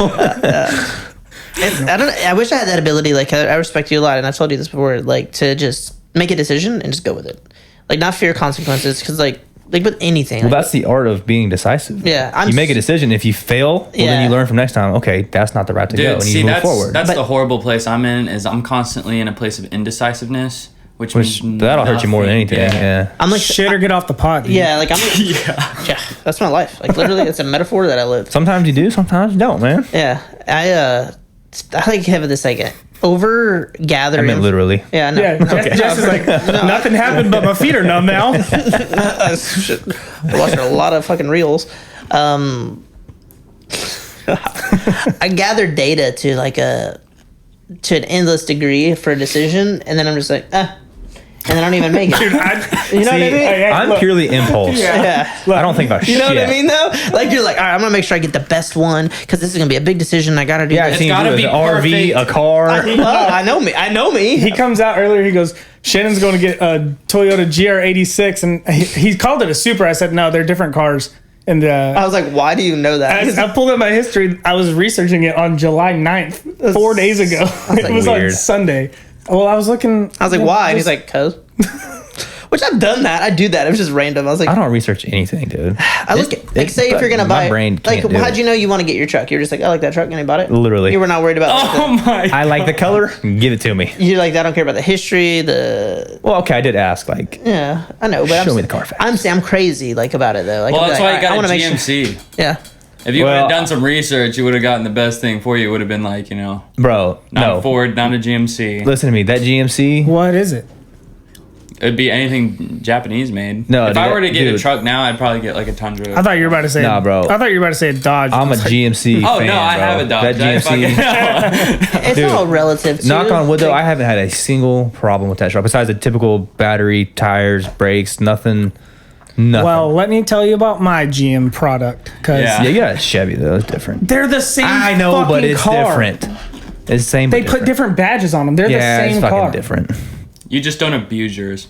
[SPEAKER 3] I wish I had that ability. Like I respect you a lot, and I've told you this before. Like to just make a decision and just go with it. Like not fear consequences, because like with anything.
[SPEAKER 2] Well,
[SPEAKER 3] like,
[SPEAKER 2] that's the art of being decisive.
[SPEAKER 3] Yeah,
[SPEAKER 2] you make a decision. If you fail, well, then
[SPEAKER 3] Yeah.
[SPEAKER 2] you learn from next time. Okay, that's not the route to go,
[SPEAKER 4] Dude,
[SPEAKER 2] and
[SPEAKER 4] see,
[SPEAKER 2] you move
[SPEAKER 4] that's
[SPEAKER 2] forward.
[SPEAKER 4] that's
[SPEAKER 3] But-
[SPEAKER 4] the horrible place I'm in. Is I'm constantly in a place of indecisiveness, which means
[SPEAKER 2] That'll hurt you more than anything.
[SPEAKER 4] nothing.
[SPEAKER 2] Yeah.
[SPEAKER 3] I'm like
[SPEAKER 1] Shit or get off the pot, dude.
[SPEAKER 3] yeah, like I'm like, yeah, that's my life. Like literally, it's a metaphor that I live.
[SPEAKER 2] Sometimes you do, sometimes you don't, man.
[SPEAKER 3] Yeah, I like have this like over
[SPEAKER 2] I
[SPEAKER 3] gathering.
[SPEAKER 2] mean, literally.
[SPEAKER 3] Yeah, no.
[SPEAKER 1] Yeah, Jess is like, nothing happened, but my feet are numb now.
[SPEAKER 3] I watched a lot of fucking reels. I gathered data to like an endless degree for a decision, and then I'm just like, and then I don't even make it.
[SPEAKER 1] Dude,
[SPEAKER 3] You know what I mean?
[SPEAKER 1] hey,
[SPEAKER 2] I'm
[SPEAKER 1] look.
[SPEAKER 2] purely impulse.
[SPEAKER 3] Yeah.
[SPEAKER 2] I don't think about
[SPEAKER 3] You
[SPEAKER 2] shit.
[SPEAKER 3] know what I mean, though? Like, you're like, all right, I'm going to make sure I get the best one because this is going to be a big decision. I got to do
[SPEAKER 2] Yeah, I've
[SPEAKER 3] this.
[SPEAKER 2] seen you
[SPEAKER 4] gotta
[SPEAKER 2] do
[SPEAKER 4] be
[SPEAKER 2] an RV,
[SPEAKER 4] perfect.
[SPEAKER 2] a car.
[SPEAKER 3] I know me. I know me.
[SPEAKER 1] He comes out earlier. He goes, Shannon's going to get a Toyota GR86, and he called it a Supra. I said, no, they're different cars. And
[SPEAKER 3] I was like, why do you know that?
[SPEAKER 1] I pulled up my history. I was researching it on July 9th, 4 days ago. It was on
[SPEAKER 2] weird.
[SPEAKER 1] Sunday. Well, I was looking.
[SPEAKER 3] I was like, why? And he's like, cuz. Which I've done that. I do that. It was just random. I was like,
[SPEAKER 2] I don't research anything, dude.
[SPEAKER 3] I look at, like, say if you're gonna
[SPEAKER 2] my
[SPEAKER 3] buy,
[SPEAKER 2] brain
[SPEAKER 3] like,
[SPEAKER 2] can't do
[SPEAKER 3] how'd
[SPEAKER 2] it.
[SPEAKER 3] you know you want to get your truck? You're just like, I like that truck, and you bought it.
[SPEAKER 2] Literally.
[SPEAKER 3] You were not worried about. Like,
[SPEAKER 4] Oh my!
[SPEAKER 2] I like the color. Give it to me.
[SPEAKER 3] you're like, I don't care about the history. The
[SPEAKER 2] Well, okay, I did ask. Like,
[SPEAKER 3] yeah, I know, but
[SPEAKER 2] Show
[SPEAKER 3] I'm
[SPEAKER 2] me the Carfax.
[SPEAKER 3] I'm saying I'm crazy like about it though. Like,
[SPEAKER 4] Well,
[SPEAKER 3] I'm
[SPEAKER 4] that's
[SPEAKER 3] like,
[SPEAKER 4] why you
[SPEAKER 3] I
[SPEAKER 4] got
[SPEAKER 3] want
[SPEAKER 4] a
[SPEAKER 3] to make sure.
[SPEAKER 4] GMC.
[SPEAKER 3] Yeah.
[SPEAKER 4] If you would
[SPEAKER 2] Well,
[SPEAKER 4] have done some research, you would have gotten the best thing for you. It would have been like,
[SPEAKER 2] bro,
[SPEAKER 4] not
[SPEAKER 2] no.
[SPEAKER 4] a Ford, not a GMC.
[SPEAKER 2] Listen to me. That GMC.
[SPEAKER 1] What is it?
[SPEAKER 4] It'd be anything Japanese made.
[SPEAKER 2] No,
[SPEAKER 4] if I
[SPEAKER 2] dude,
[SPEAKER 4] were to get a
[SPEAKER 2] dude.
[SPEAKER 4] truck now, I'd probably get like a Tundra.
[SPEAKER 1] I thought you were about to say.
[SPEAKER 2] Nah, bro.
[SPEAKER 1] I thought you were about to say a Dodge.
[SPEAKER 2] I'm a GMC
[SPEAKER 4] Oh
[SPEAKER 2] fan,
[SPEAKER 4] no, I
[SPEAKER 2] bro.
[SPEAKER 4] have a Dodge.
[SPEAKER 2] That GMC.
[SPEAKER 3] It's
[SPEAKER 2] Dude,
[SPEAKER 3] all relative. Too.
[SPEAKER 2] Knock on wood, though,
[SPEAKER 3] Like,
[SPEAKER 2] I haven't had a single problem with that truck. Besides the typical battery, tires, brakes, nothing.
[SPEAKER 1] Well, let me tell you about my GM product because
[SPEAKER 4] Yeah.
[SPEAKER 2] Yeah, you got a Chevy, though. It's different.
[SPEAKER 1] they're the same.
[SPEAKER 2] I know, but
[SPEAKER 1] fucking
[SPEAKER 2] it's
[SPEAKER 1] car.
[SPEAKER 2] different. It's the same.
[SPEAKER 1] They
[SPEAKER 2] but
[SPEAKER 1] put different badges on them. They're
[SPEAKER 2] Yeah,
[SPEAKER 1] the
[SPEAKER 2] it's
[SPEAKER 1] same
[SPEAKER 2] fucking
[SPEAKER 1] car.
[SPEAKER 2] different.
[SPEAKER 4] You just don't abuse yours.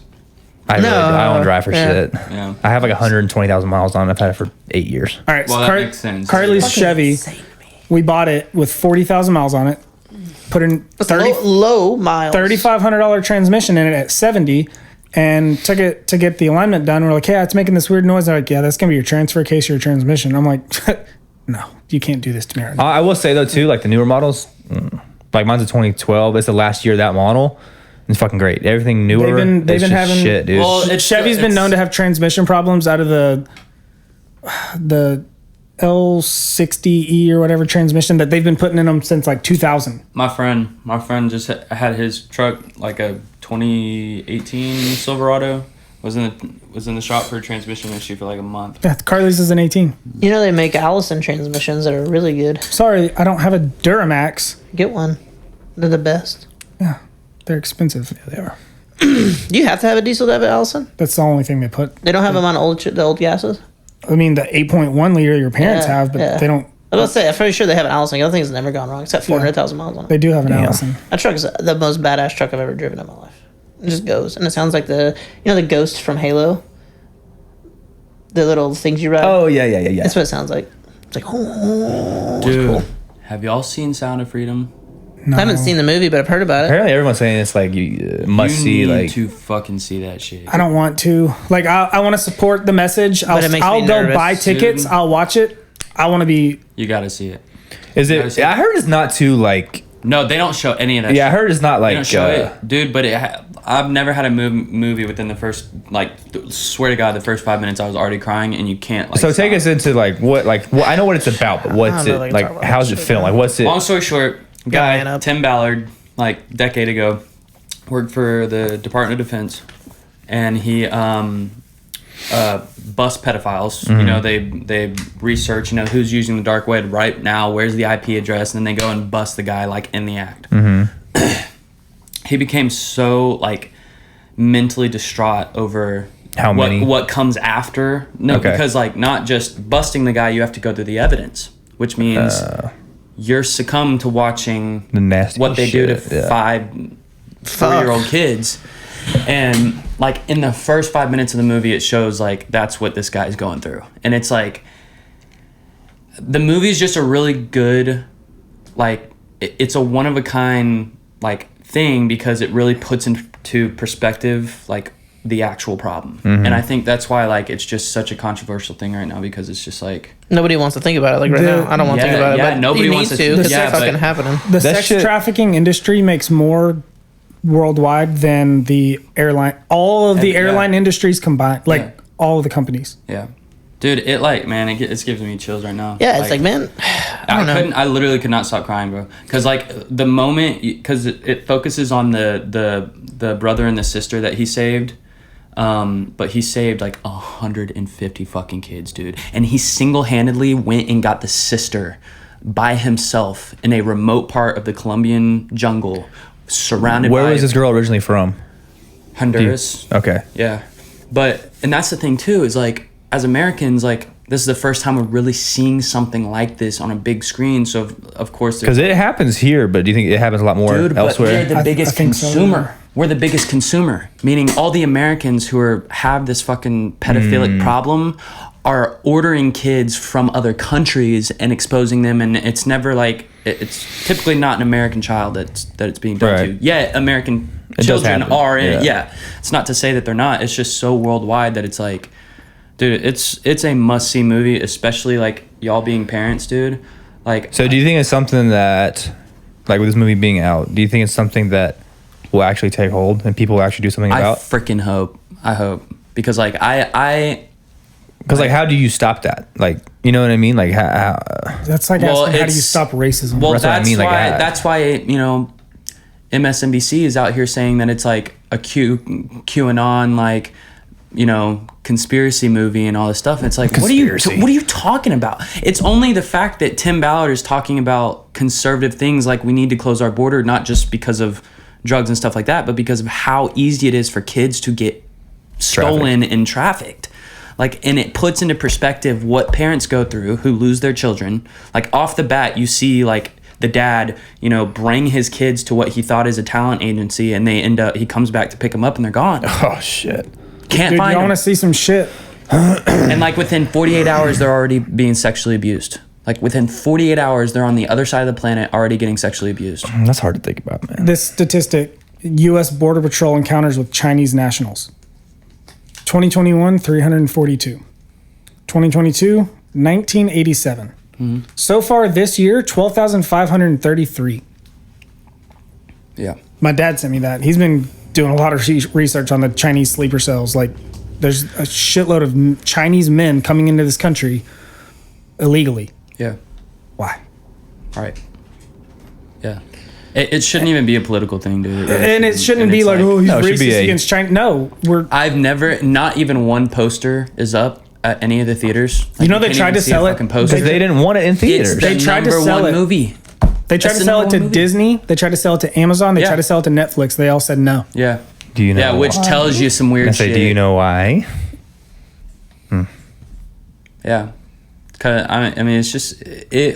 [SPEAKER 2] I don't drive for
[SPEAKER 3] yeah.
[SPEAKER 2] shit.
[SPEAKER 4] Yeah.
[SPEAKER 2] I have like 120,000 miles on it. I've had it for 8 years.
[SPEAKER 1] All right,
[SPEAKER 4] Well,
[SPEAKER 1] so
[SPEAKER 4] that makes sense.
[SPEAKER 1] Carly's
[SPEAKER 3] Fucking
[SPEAKER 1] Chevy.
[SPEAKER 3] insane to me.
[SPEAKER 1] We bought it with 40,000 miles on it. Put in
[SPEAKER 3] That's low miles.
[SPEAKER 1] $3,500 transmission in it at 70, and took it to get the alignment done. We're like, "Yeah, it's making this weird noise." They're like, "Yeah, that's gonna be your transfer case, your transmission." I'm like, "No, you can't do this to me right now."
[SPEAKER 2] I will say though too, like the newer models, like mine's a 2012. It's the last year of that model. It's fucking great. Everything newer.
[SPEAKER 1] They've been having
[SPEAKER 2] shit, dude.
[SPEAKER 4] Well,
[SPEAKER 1] Chevy's been known to have transmission problems out of the L60E or whatever transmission that they've been putting in them since like 2000.
[SPEAKER 4] My friend just had his truck, like a 2018 Silverado, was in the shop for a transmission issue for like a month.
[SPEAKER 1] Yeah, Carly's is an 18.
[SPEAKER 3] You know, they make Allison transmissions that are really good.
[SPEAKER 1] Sorry, I don't have a Duramax.
[SPEAKER 3] Get one. They're the best.
[SPEAKER 1] Yeah, they're expensive.
[SPEAKER 2] Yeah, they are.
[SPEAKER 3] You have to have a diesel to have an Allison?
[SPEAKER 1] That's the only thing they put.
[SPEAKER 3] They don't have them on the old gases?
[SPEAKER 1] I mean, the 8.1 liter your parents have, but they don't.
[SPEAKER 3] I was going to say, I'm pretty sure they have an Allison. The other thing's never gone wrong. It's got 400,000 miles on it.
[SPEAKER 1] They do have an Allison.
[SPEAKER 3] That truck is the most badass truck I've ever driven in my life. It just goes. And it sounds like the Ghost from Halo? The little things you ride?
[SPEAKER 2] Oh, yeah.
[SPEAKER 3] That's what it sounds like. It's like, oh.
[SPEAKER 4] Dude,
[SPEAKER 3] cool.
[SPEAKER 4] have y'all seen Sound of Freedom?
[SPEAKER 1] No.
[SPEAKER 3] I haven't seen the movie, but I've heard about it.
[SPEAKER 2] Apparently, everyone's saying it's like you must see.
[SPEAKER 4] You
[SPEAKER 2] Like
[SPEAKER 4] need to fucking see that shit.
[SPEAKER 1] I don't want to. Like, I want to support the message.
[SPEAKER 3] But it makes me
[SPEAKER 1] I'll go
[SPEAKER 3] nervous,
[SPEAKER 1] buy tickets.
[SPEAKER 4] dude.
[SPEAKER 1] I'll watch it. I want to be.
[SPEAKER 4] You gotta see it.
[SPEAKER 2] is it? I heard it's not too like.
[SPEAKER 4] No, they don't show any of that.
[SPEAKER 2] Yeah, I
[SPEAKER 4] shit.
[SPEAKER 2] heard it's not
[SPEAKER 4] They
[SPEAKER 2] like.
[SPEAKER 4] don't show it, dude. But I've never had a movie within the first, like, swear to God, the first 5 minutes I was already crying, and you can't. Like,
[SPEAKER 2] So take
[SPEAKER 4] stop.
[SPEAKER 2] us into like what I know what it's about, but what's
[SPEAKER 3] know,
[SPEAKER 2] it
[SPEAKER 3] like,
[SPEAKER 2] like? How's it filmed? Like what's it?
[SPEAKER 4] Long story short,
[SPEAKER 3] man
[SPEAKER 4] guy
[SPEAKER 3] up.
[SPEAKER 4] Tim Ballard, like a decade ago, worked for the Department of Defense, and he bust pedophiles. You know, they research, who's using the dark web right now, where's the IP address, and then they go and bust the guy like in the act. He became so like mentally distraught over
[SPEAKER 2] How many?
[SPEAKER 4] what comes after. No,
[SPEAKER 2] Okay.
[SPEAKER 4] because like not just busting the guy, you have to go through the evidence, which means you're succumb to watching
[SPEAKER 2] The nasty
[SPEAKER 4] what they do to
[SPEAKER 2] shit, yeah.
[SPEAKER 4] 4-year-old kids. And like in the first 5 minutes of the movie, it shows like that's what this guy's going through. And it's like the movie's just a really good, like it's a one of a kind like thing because it really puts into perspective like the actual problem. And I think that's why like it's just such a controversial thing right now, because it's just like
[SPEAKER 3] Nobody wants to think about it like right now. I don't want to think about it, but
[SPEAKER 4] nobody
[SPEAKER 3] you
[SPEAKER 4] wants
[SPEAKER 3] need
[SPEAKER 4] to.
[SPEAKER 3] to because
[SPEAKER 4] Yeah,
[SPEAKER 3] it's fucking
[SPEAKER 4] but-
[SPEAKER 3] happening.
[SPEAKER 1] The
[SPEAKER 2] That
[SPEAKER 1] sex
[SPEAKER 2] shit-
[SPEAKER 1] trafficking industry makes more worldwide than the airline. All of the airline industries combined, like
[SPEAKER 4] Yeah.
[SPEAKER 1] all of the companies.
[SPEAKER 4] yeah. Dude, it like, man, it's giving me chills right now.
[SPEAKER 3] Yeah, it's like, man, I don't know.
[SPEAKER 4] I literally could not stop crying, bro. Because like the moment, because it focuses on the brother and the sister that he saved, but he saved like 150 fucking kids, dude. And he single-handedly went and got the sister by himself in a remote part of the Colombian jungle, surrounded by.
[SPEAKER 2] Where was this girl originally from?
[SPEAKER 4] Honduras.
[SPEAKER 2] Okay.
[SPEAKER 4] Yeah. And that's the thing too, is like, as Americans, like, this is the first time we're really seeing something like this on a big screen. So, of course,
[SPEAKER 2] Because it happens here, but do you think it happens a lot more
[SPEAKER 4] dude, but
[SPEAKER 2] elsewhere?
[SPEAKER 4] we're the biggest
[SPEAKER 1] I think so.
[SPEAKER 4] consumer. We're the biggest consumer, meaning all the Americans who have this fucking pedophilic problem are ordering kids from other countries and exposing them, and it's never like it's typically not an American child that it's being done
[SPEAKER 2] Right.
[SPEAKER 4] to. Yeah, American
[SPEAKER 2] It does
[SPEAKER 4] children
[SPEAKER 2] happen.
[SPEAKER 4] are in it.
[SPEAKER 2] Yeah.
[SPEAKER 4] Yeah, it's not to say that they're not. It's just so worldwide that it's like, dude, it's a must see movie, especially like y'all being parents, dude. Like,
[SPEAKER 2] So do you think it's something that, like with this movie being out, do you think it's something that will actually take hold and people will actually do something
[SPEAKER 4] I
[SPEAKER 2] about?
[SPEAKER 4] freaking hope. I hope, because like I
[SPEAKER 2] Because like, how do you stop that? Like, you know what I mean? Like, how
[SPEAKER 1] That's like
[SPEAKER 4] Well,
[SPEAKER 1] asking how do you
[SPEAKER 4] it's-
[SPEAKER 1] stop racism?
[SPEAKER 4] Well,
[SPEAKER 2] That's what I
[SPEAKER 4] that's
[SPEAKER 2] mean, like,
[SPEAKER 4] why.
[SPEAKER 2] I-
[SPEAKER 4] That's why MSNBC is out here saying that it's like a QAnon like conspiracy movie and all this stuff. And it's like, what are you talking about? It's only the fact that Tim Ballard is talking about conservative things like we need to close our border, not just because of drugs and stuff like that, but because of how easy it is for kids to get stolen and trafficked. Like, and it puts into perspective what parents go through who lose their children. Like, off the bat, you see like the dad, bring his kids to what he thought is a talent agency, and he comes back to pick them up and they're gone.
[SPEAKER 2] Oh shit!
[SPEAKER 4] Can't
[SPEAKER 1] Dude,
[SPEAKER 4] find
[SPEAKER 1] you want
[SPEAKER 4] them.
[SPEAKER 1] to see some shit?
[SPEAKER 4] And like within 48 hours, they're already being sexually abused. Like within 48 hours, they're on the other side of the planet already getting sexually abused.
[SPEAKER 2] That's hard to think about, man.
[SPEAKER 1] This statistic: U.S. Border Patrol encounters with Chinese nationals. 2021, 342. 2022, 1987. So far this year, 12,533.
[SPEAKER 4] Yeah.
[SPEAKER 1] My dad sent me that. He's been doing a lot of research on the Chinese sleeper cells. Like, there's a shitload of Chinese men coming into this country illegally.
[SPEAKER 4] Yeah.
[SPEAKER 1] Why?
[SPEAKER 4] Right. Yeah. It shouldn't even be a political thing, dude.
[SPEAKER 1] And it shouldn't be like, oh, he's racist against China. No,
[SPEAKER 4] I've never, not even one poster is up at any of the theaters.
[SPEAKER 1] Like, they tried to sell it
[SPEAKER 2] because they didn't want it in theaters.
[SPEAKER 1] They tried to sell it.
[SPEAKER 4] Movie.
[SPEAKER 1] They tried to sell it to Disney. They tried to sell it to Amazon. They tried to sell it to Netflix. They all said no.
[SPEAKER 4] Yeah.
[SPEAKER 2] Do you know?
[SPEAKER 4] Yeah, which tells you some weird shit.
[SPEAKER 2] Do you know why?
[SPEAKER 4] Yeah. I mean, it's just, I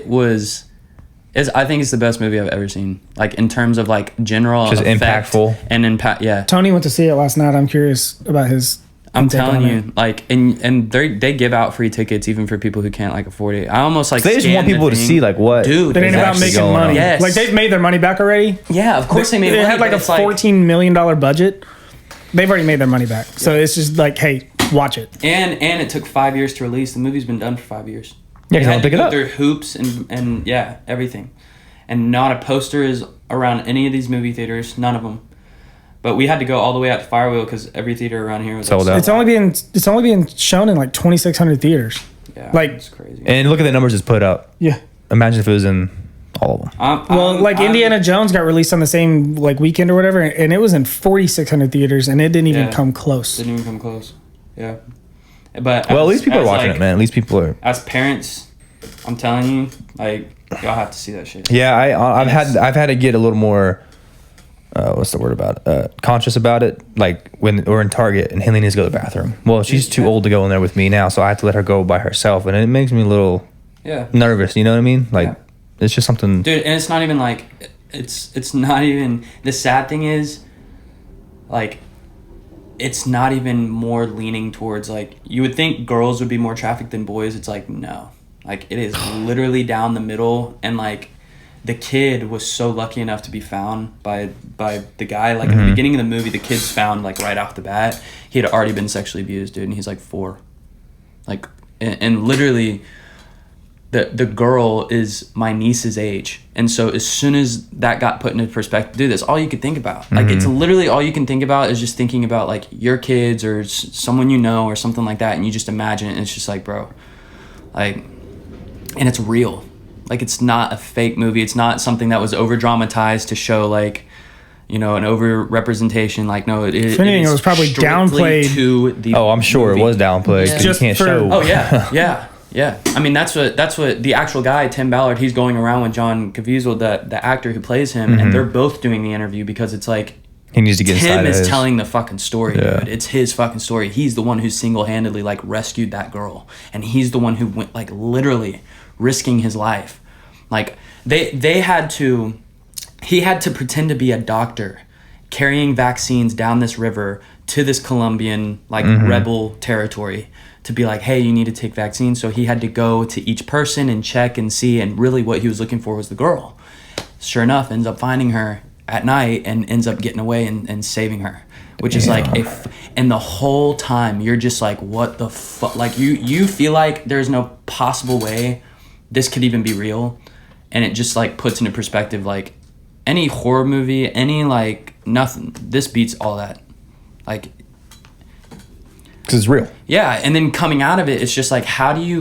[SPEAKER 4] think it's the best movie I've ever seen. Like, in terms of, like, general
[SPEAKER 2] just impactful.
[SPEAKER 4] And impact, yeah.
[SPEAKER 1] Tony went to see it last night. I'm curious about his...
[SPEAKER 4] I'm telling you, like, and they give out free tickets even for people who can't, like, afford it. I almost, like,
[SPEAKER 2] they just want people to see, like, what...
[SPEAKER 1] Dude, it ain't about making money.
[SPEAKER 4] Yes.
[SPEAKER 1] Like, they've made their money back already.
[SPEAKER 4] Yeah, of course they made money.
[SPEAKER 1] They had, like, a $14 million budget. They've already made their money back. So it's just like, hey, watch it.
[SPEAKER 4] And it took 5 years to release. The movie's been done for 5 years.
[SPEAKER 2] Yeah, because they had to go
[SPEAKER 4] through hoops and yeah, everything. And not a poster is around any of these movie theaters. None of them. But we had to go all the way out to Firewheel because every theater around here was
[SPEAKER 2] sold out.
[SPEAKER 1] It's only being shown in like 2,600 theaters.
[SPEAKER 4] Yeah,
[SPEAKER 1] like,
[SPEAKER 4] it's crazy.
[SPEAKER 2] And look at the numbers it's put up.
[SPEAKER 1] Yeah.
[SPEAKER 2] Imagine if it was in all of them.
[SPEAKER 1] Indiana Jones got released on the same like weekend or whatever, and it was in 4,600 theaters, and it didn't even come close.
[SPEAKER 4] Didn't even come close. Yeah. But
[SPEAKER 2] at least people are watching it, man. At least people are.
[SPEAKER 4] As parents, I'm telling you, like, y'all have to see that shit.
[SPEAKER 2] Yeah, I've had to get a little more. What's the word about it? Conscious about it. Like when we're in Target and Haley needs to go to the bathroom. Well, she's too old to go in there with me now, so I have to let her go by herself, and it makes me a little nervous. You know what I mean? Like it's just something.
[SPEAKER 4] Dude, and it's not even like it's not even. The sad thing is, like, it's not even more leaning towards, like, you would think girls would be more trafficked than boys. It's like, no. Like, it is literally down the middle, and, like, the kid was so lucky enough to be found by the guy. Like, in the beginning of the movie, the kid's found, like, right off the bat. He had already been sexually abused, dude, and he's, like, 4. Like, and literally, the girl is my niece's age. And so as soon as that got put into perspective, dude, that's all you could think about. Like, it's literally all you can think about is just thinking about, like, your kids or someone you know or something like that, and you just imagine it, and it's just like, bro, like, and it's real. Like, it's not a fake movie. It's not something that was over dramatized to show, like, you know, an over representation. Like, no, it
[SPEAKER 1] was probably downplayed
[SPEAKER 4] to the
[SPEAKER 2] I'm sure
[SPEAKER 4] movie.
[SPEAKER 2] It was downplayed. Yeah. Just you can't show.
[SPEAKER 4] Oh yeah. Yeah, I mean that's what the actual guy, Tim Ballard, he's going around with John Caviezel, the actor who plays him, and they're both doing the interview because it's like
[SPEAKER 2] he needs to get
[SPEAKER 4] Tim is telling the fucking story, dude. It's his fucking story. He's the one who single-handedly, like, rescued that girl, and he's the one who went, like, literally risking his life. Like, he had to pretend to be a doctor carrying vaccines down this river to this Colombian, like, rebel territory to be like, hey, you need to take vaccines. So he had to go to each person and check and see, and really what he was looking for was the girl. Sure enough, ends up finding her at night and ends up getting away and saving her, which is like and the whole time you're just like, what the fuck? Like, you feel like there's no possible way this could even be real, and it just, like, puts into perspective, like, any horror movie, any, like, nothing, this beats all that, like,
[SPEAKER 2] because it's real.
[SPEAKER 4] Yeah, and then coming out of it, it's just like, how do you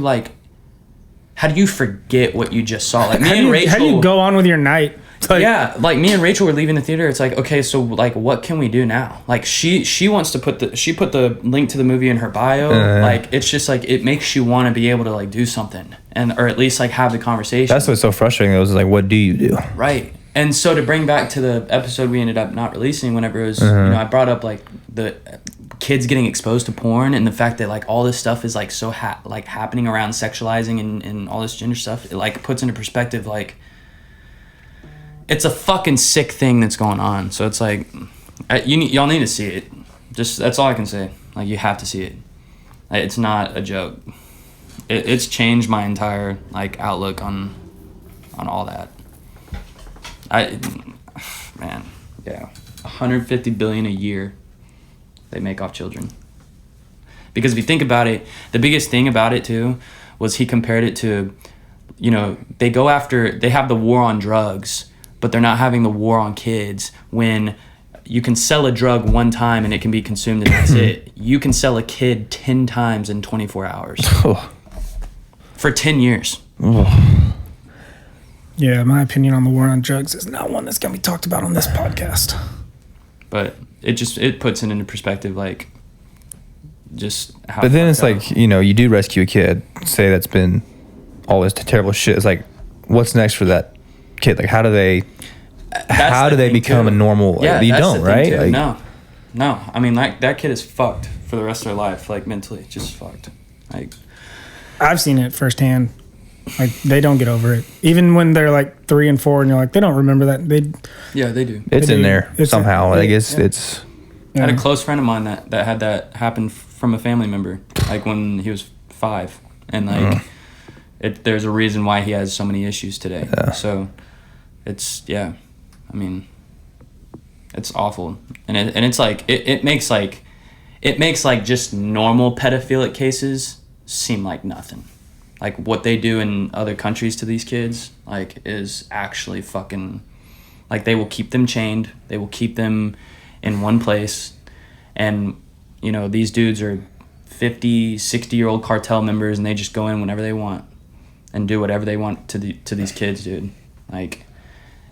[SPEAKER 4] forget what you just saw? Like, me and Rachel,
[SPEAKER 1] how do you go on with your night?
[SPEAKER 4] Like, like, me and Rachel were leaving the theater. It's like, okay, so, like, what can we do now? Like, she wants to put the link to the movie in her bio. Like, it's just like, it makes you want to be able to, like, do something, or at least, like, have the conversation.
[SPEAKER 2] That's what's so frustrating. It was like, what do you do?
[SPEAKER 4] Right. And so to bring back to the episode we ended up not releasing, whenever it was, you know, I brought up, like, the kids getting exposed to porn and the fact that, like, all this stuff is, like, so happening around sexualizing and all this gender stuff. It, like, puts into perspective, like, it's a fucking sick thing that's going on. So it's like, y'all need to see it. Just, that's all I can say. Like, you have to see it. It's not a joke. It's changed my entire, like, outlook on all that. Man, yeah, $150 billion a year they make off children. Because if you think about it, the biggest thing about it too was he compared it to, you know, they have the war on drugs, but they're not having the war on kids when you can sell a drug one time and it can be consumed and that's it. You can sell a kid 10 times in 24 hours for 10 years.
[SPEAKER 1] Yeah, my opinion on the war on drugs is not one that's going to be talked about on this podcast.
[SPEAKER 4] But it puts it into perspective, like, just how.
[SPEAKER 2] But then it's like, you know, you do rescue a kid, say that's been all this terrible shit. It's like, what's next for that kid? Like, how do they become a normal?
[SPEAKER 4] Yeah,
[SPEAKER 2] you don't, right? Like,
[SPEAKER 4] no. I mean, like, that kid is fucked for the rest of their life, like, mentally, just fucked. Like,
[SPEAKER 1] I've seen it firsthand. Like, they don't get over it, even when they're like 3 and 4, and you're like, they don't remember that. They do.
[SPEAKER 2] It's in there somehow. I guess it's.
[SPEAKER 4] I had a close friend of mine that had that happen from a family member, like when he was 5, and like there's a reason why he has so many issues today. Yeah. So it's I mean, it's awful, and it's like it makes just normal pedophilic cases seem like nothing. Like, what they do in other countries to these kids, like, is actually fucking, like, they will keep them chained. They will keep them in one place. And, you know, these dudes are 50, 60-year-old cartel members, and they just go in whenever they want and do whatever they want to these kids, dude. Like,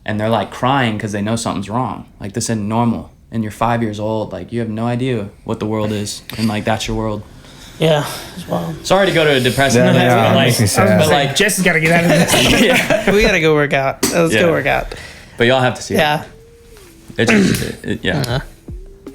[SPEAKER 4] and they're, like, crying because they know something's wrong. Like, this isn't normal. And you're 5 years old. Like, you have no idea what the world is. And, like, that's your world.
[SPEAKER 3] Yeah, it's wild.
[SPEAKER 4] Sorry to go to a depressing note,
[SPEAKER 1] but like, Jess has got to get out of this.
[SPEAKER 3] We got to go work out. Let's go work out.
[SPEAKER 4] But y'all have to see it. It's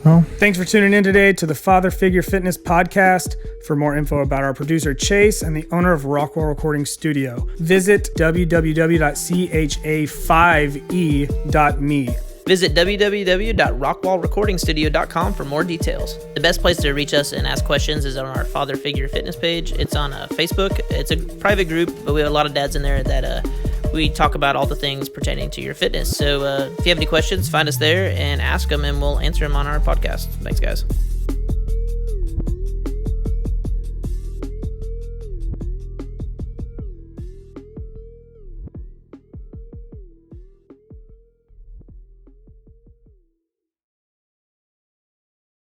[SPEAKER 1] Well, thanks for tuning in today to the Father Figure Fitness Podcast. For more info about our producer Chase and the owner of Rockwell Recording Studio, visit www.cha5e.me.
[SPEAKER 3] Visit www.rockwallrecordingstudio.com for more details. The best place to reach us and ask questions is on our Father Figure Fitness page. It's on Facebook. It's a private group, but we have a lot of dads in there that we talk about all the things pertaining to your fitness. So if you have any questions, find us there and ask them, and we'll answer them on our podcast. Thanks, guys.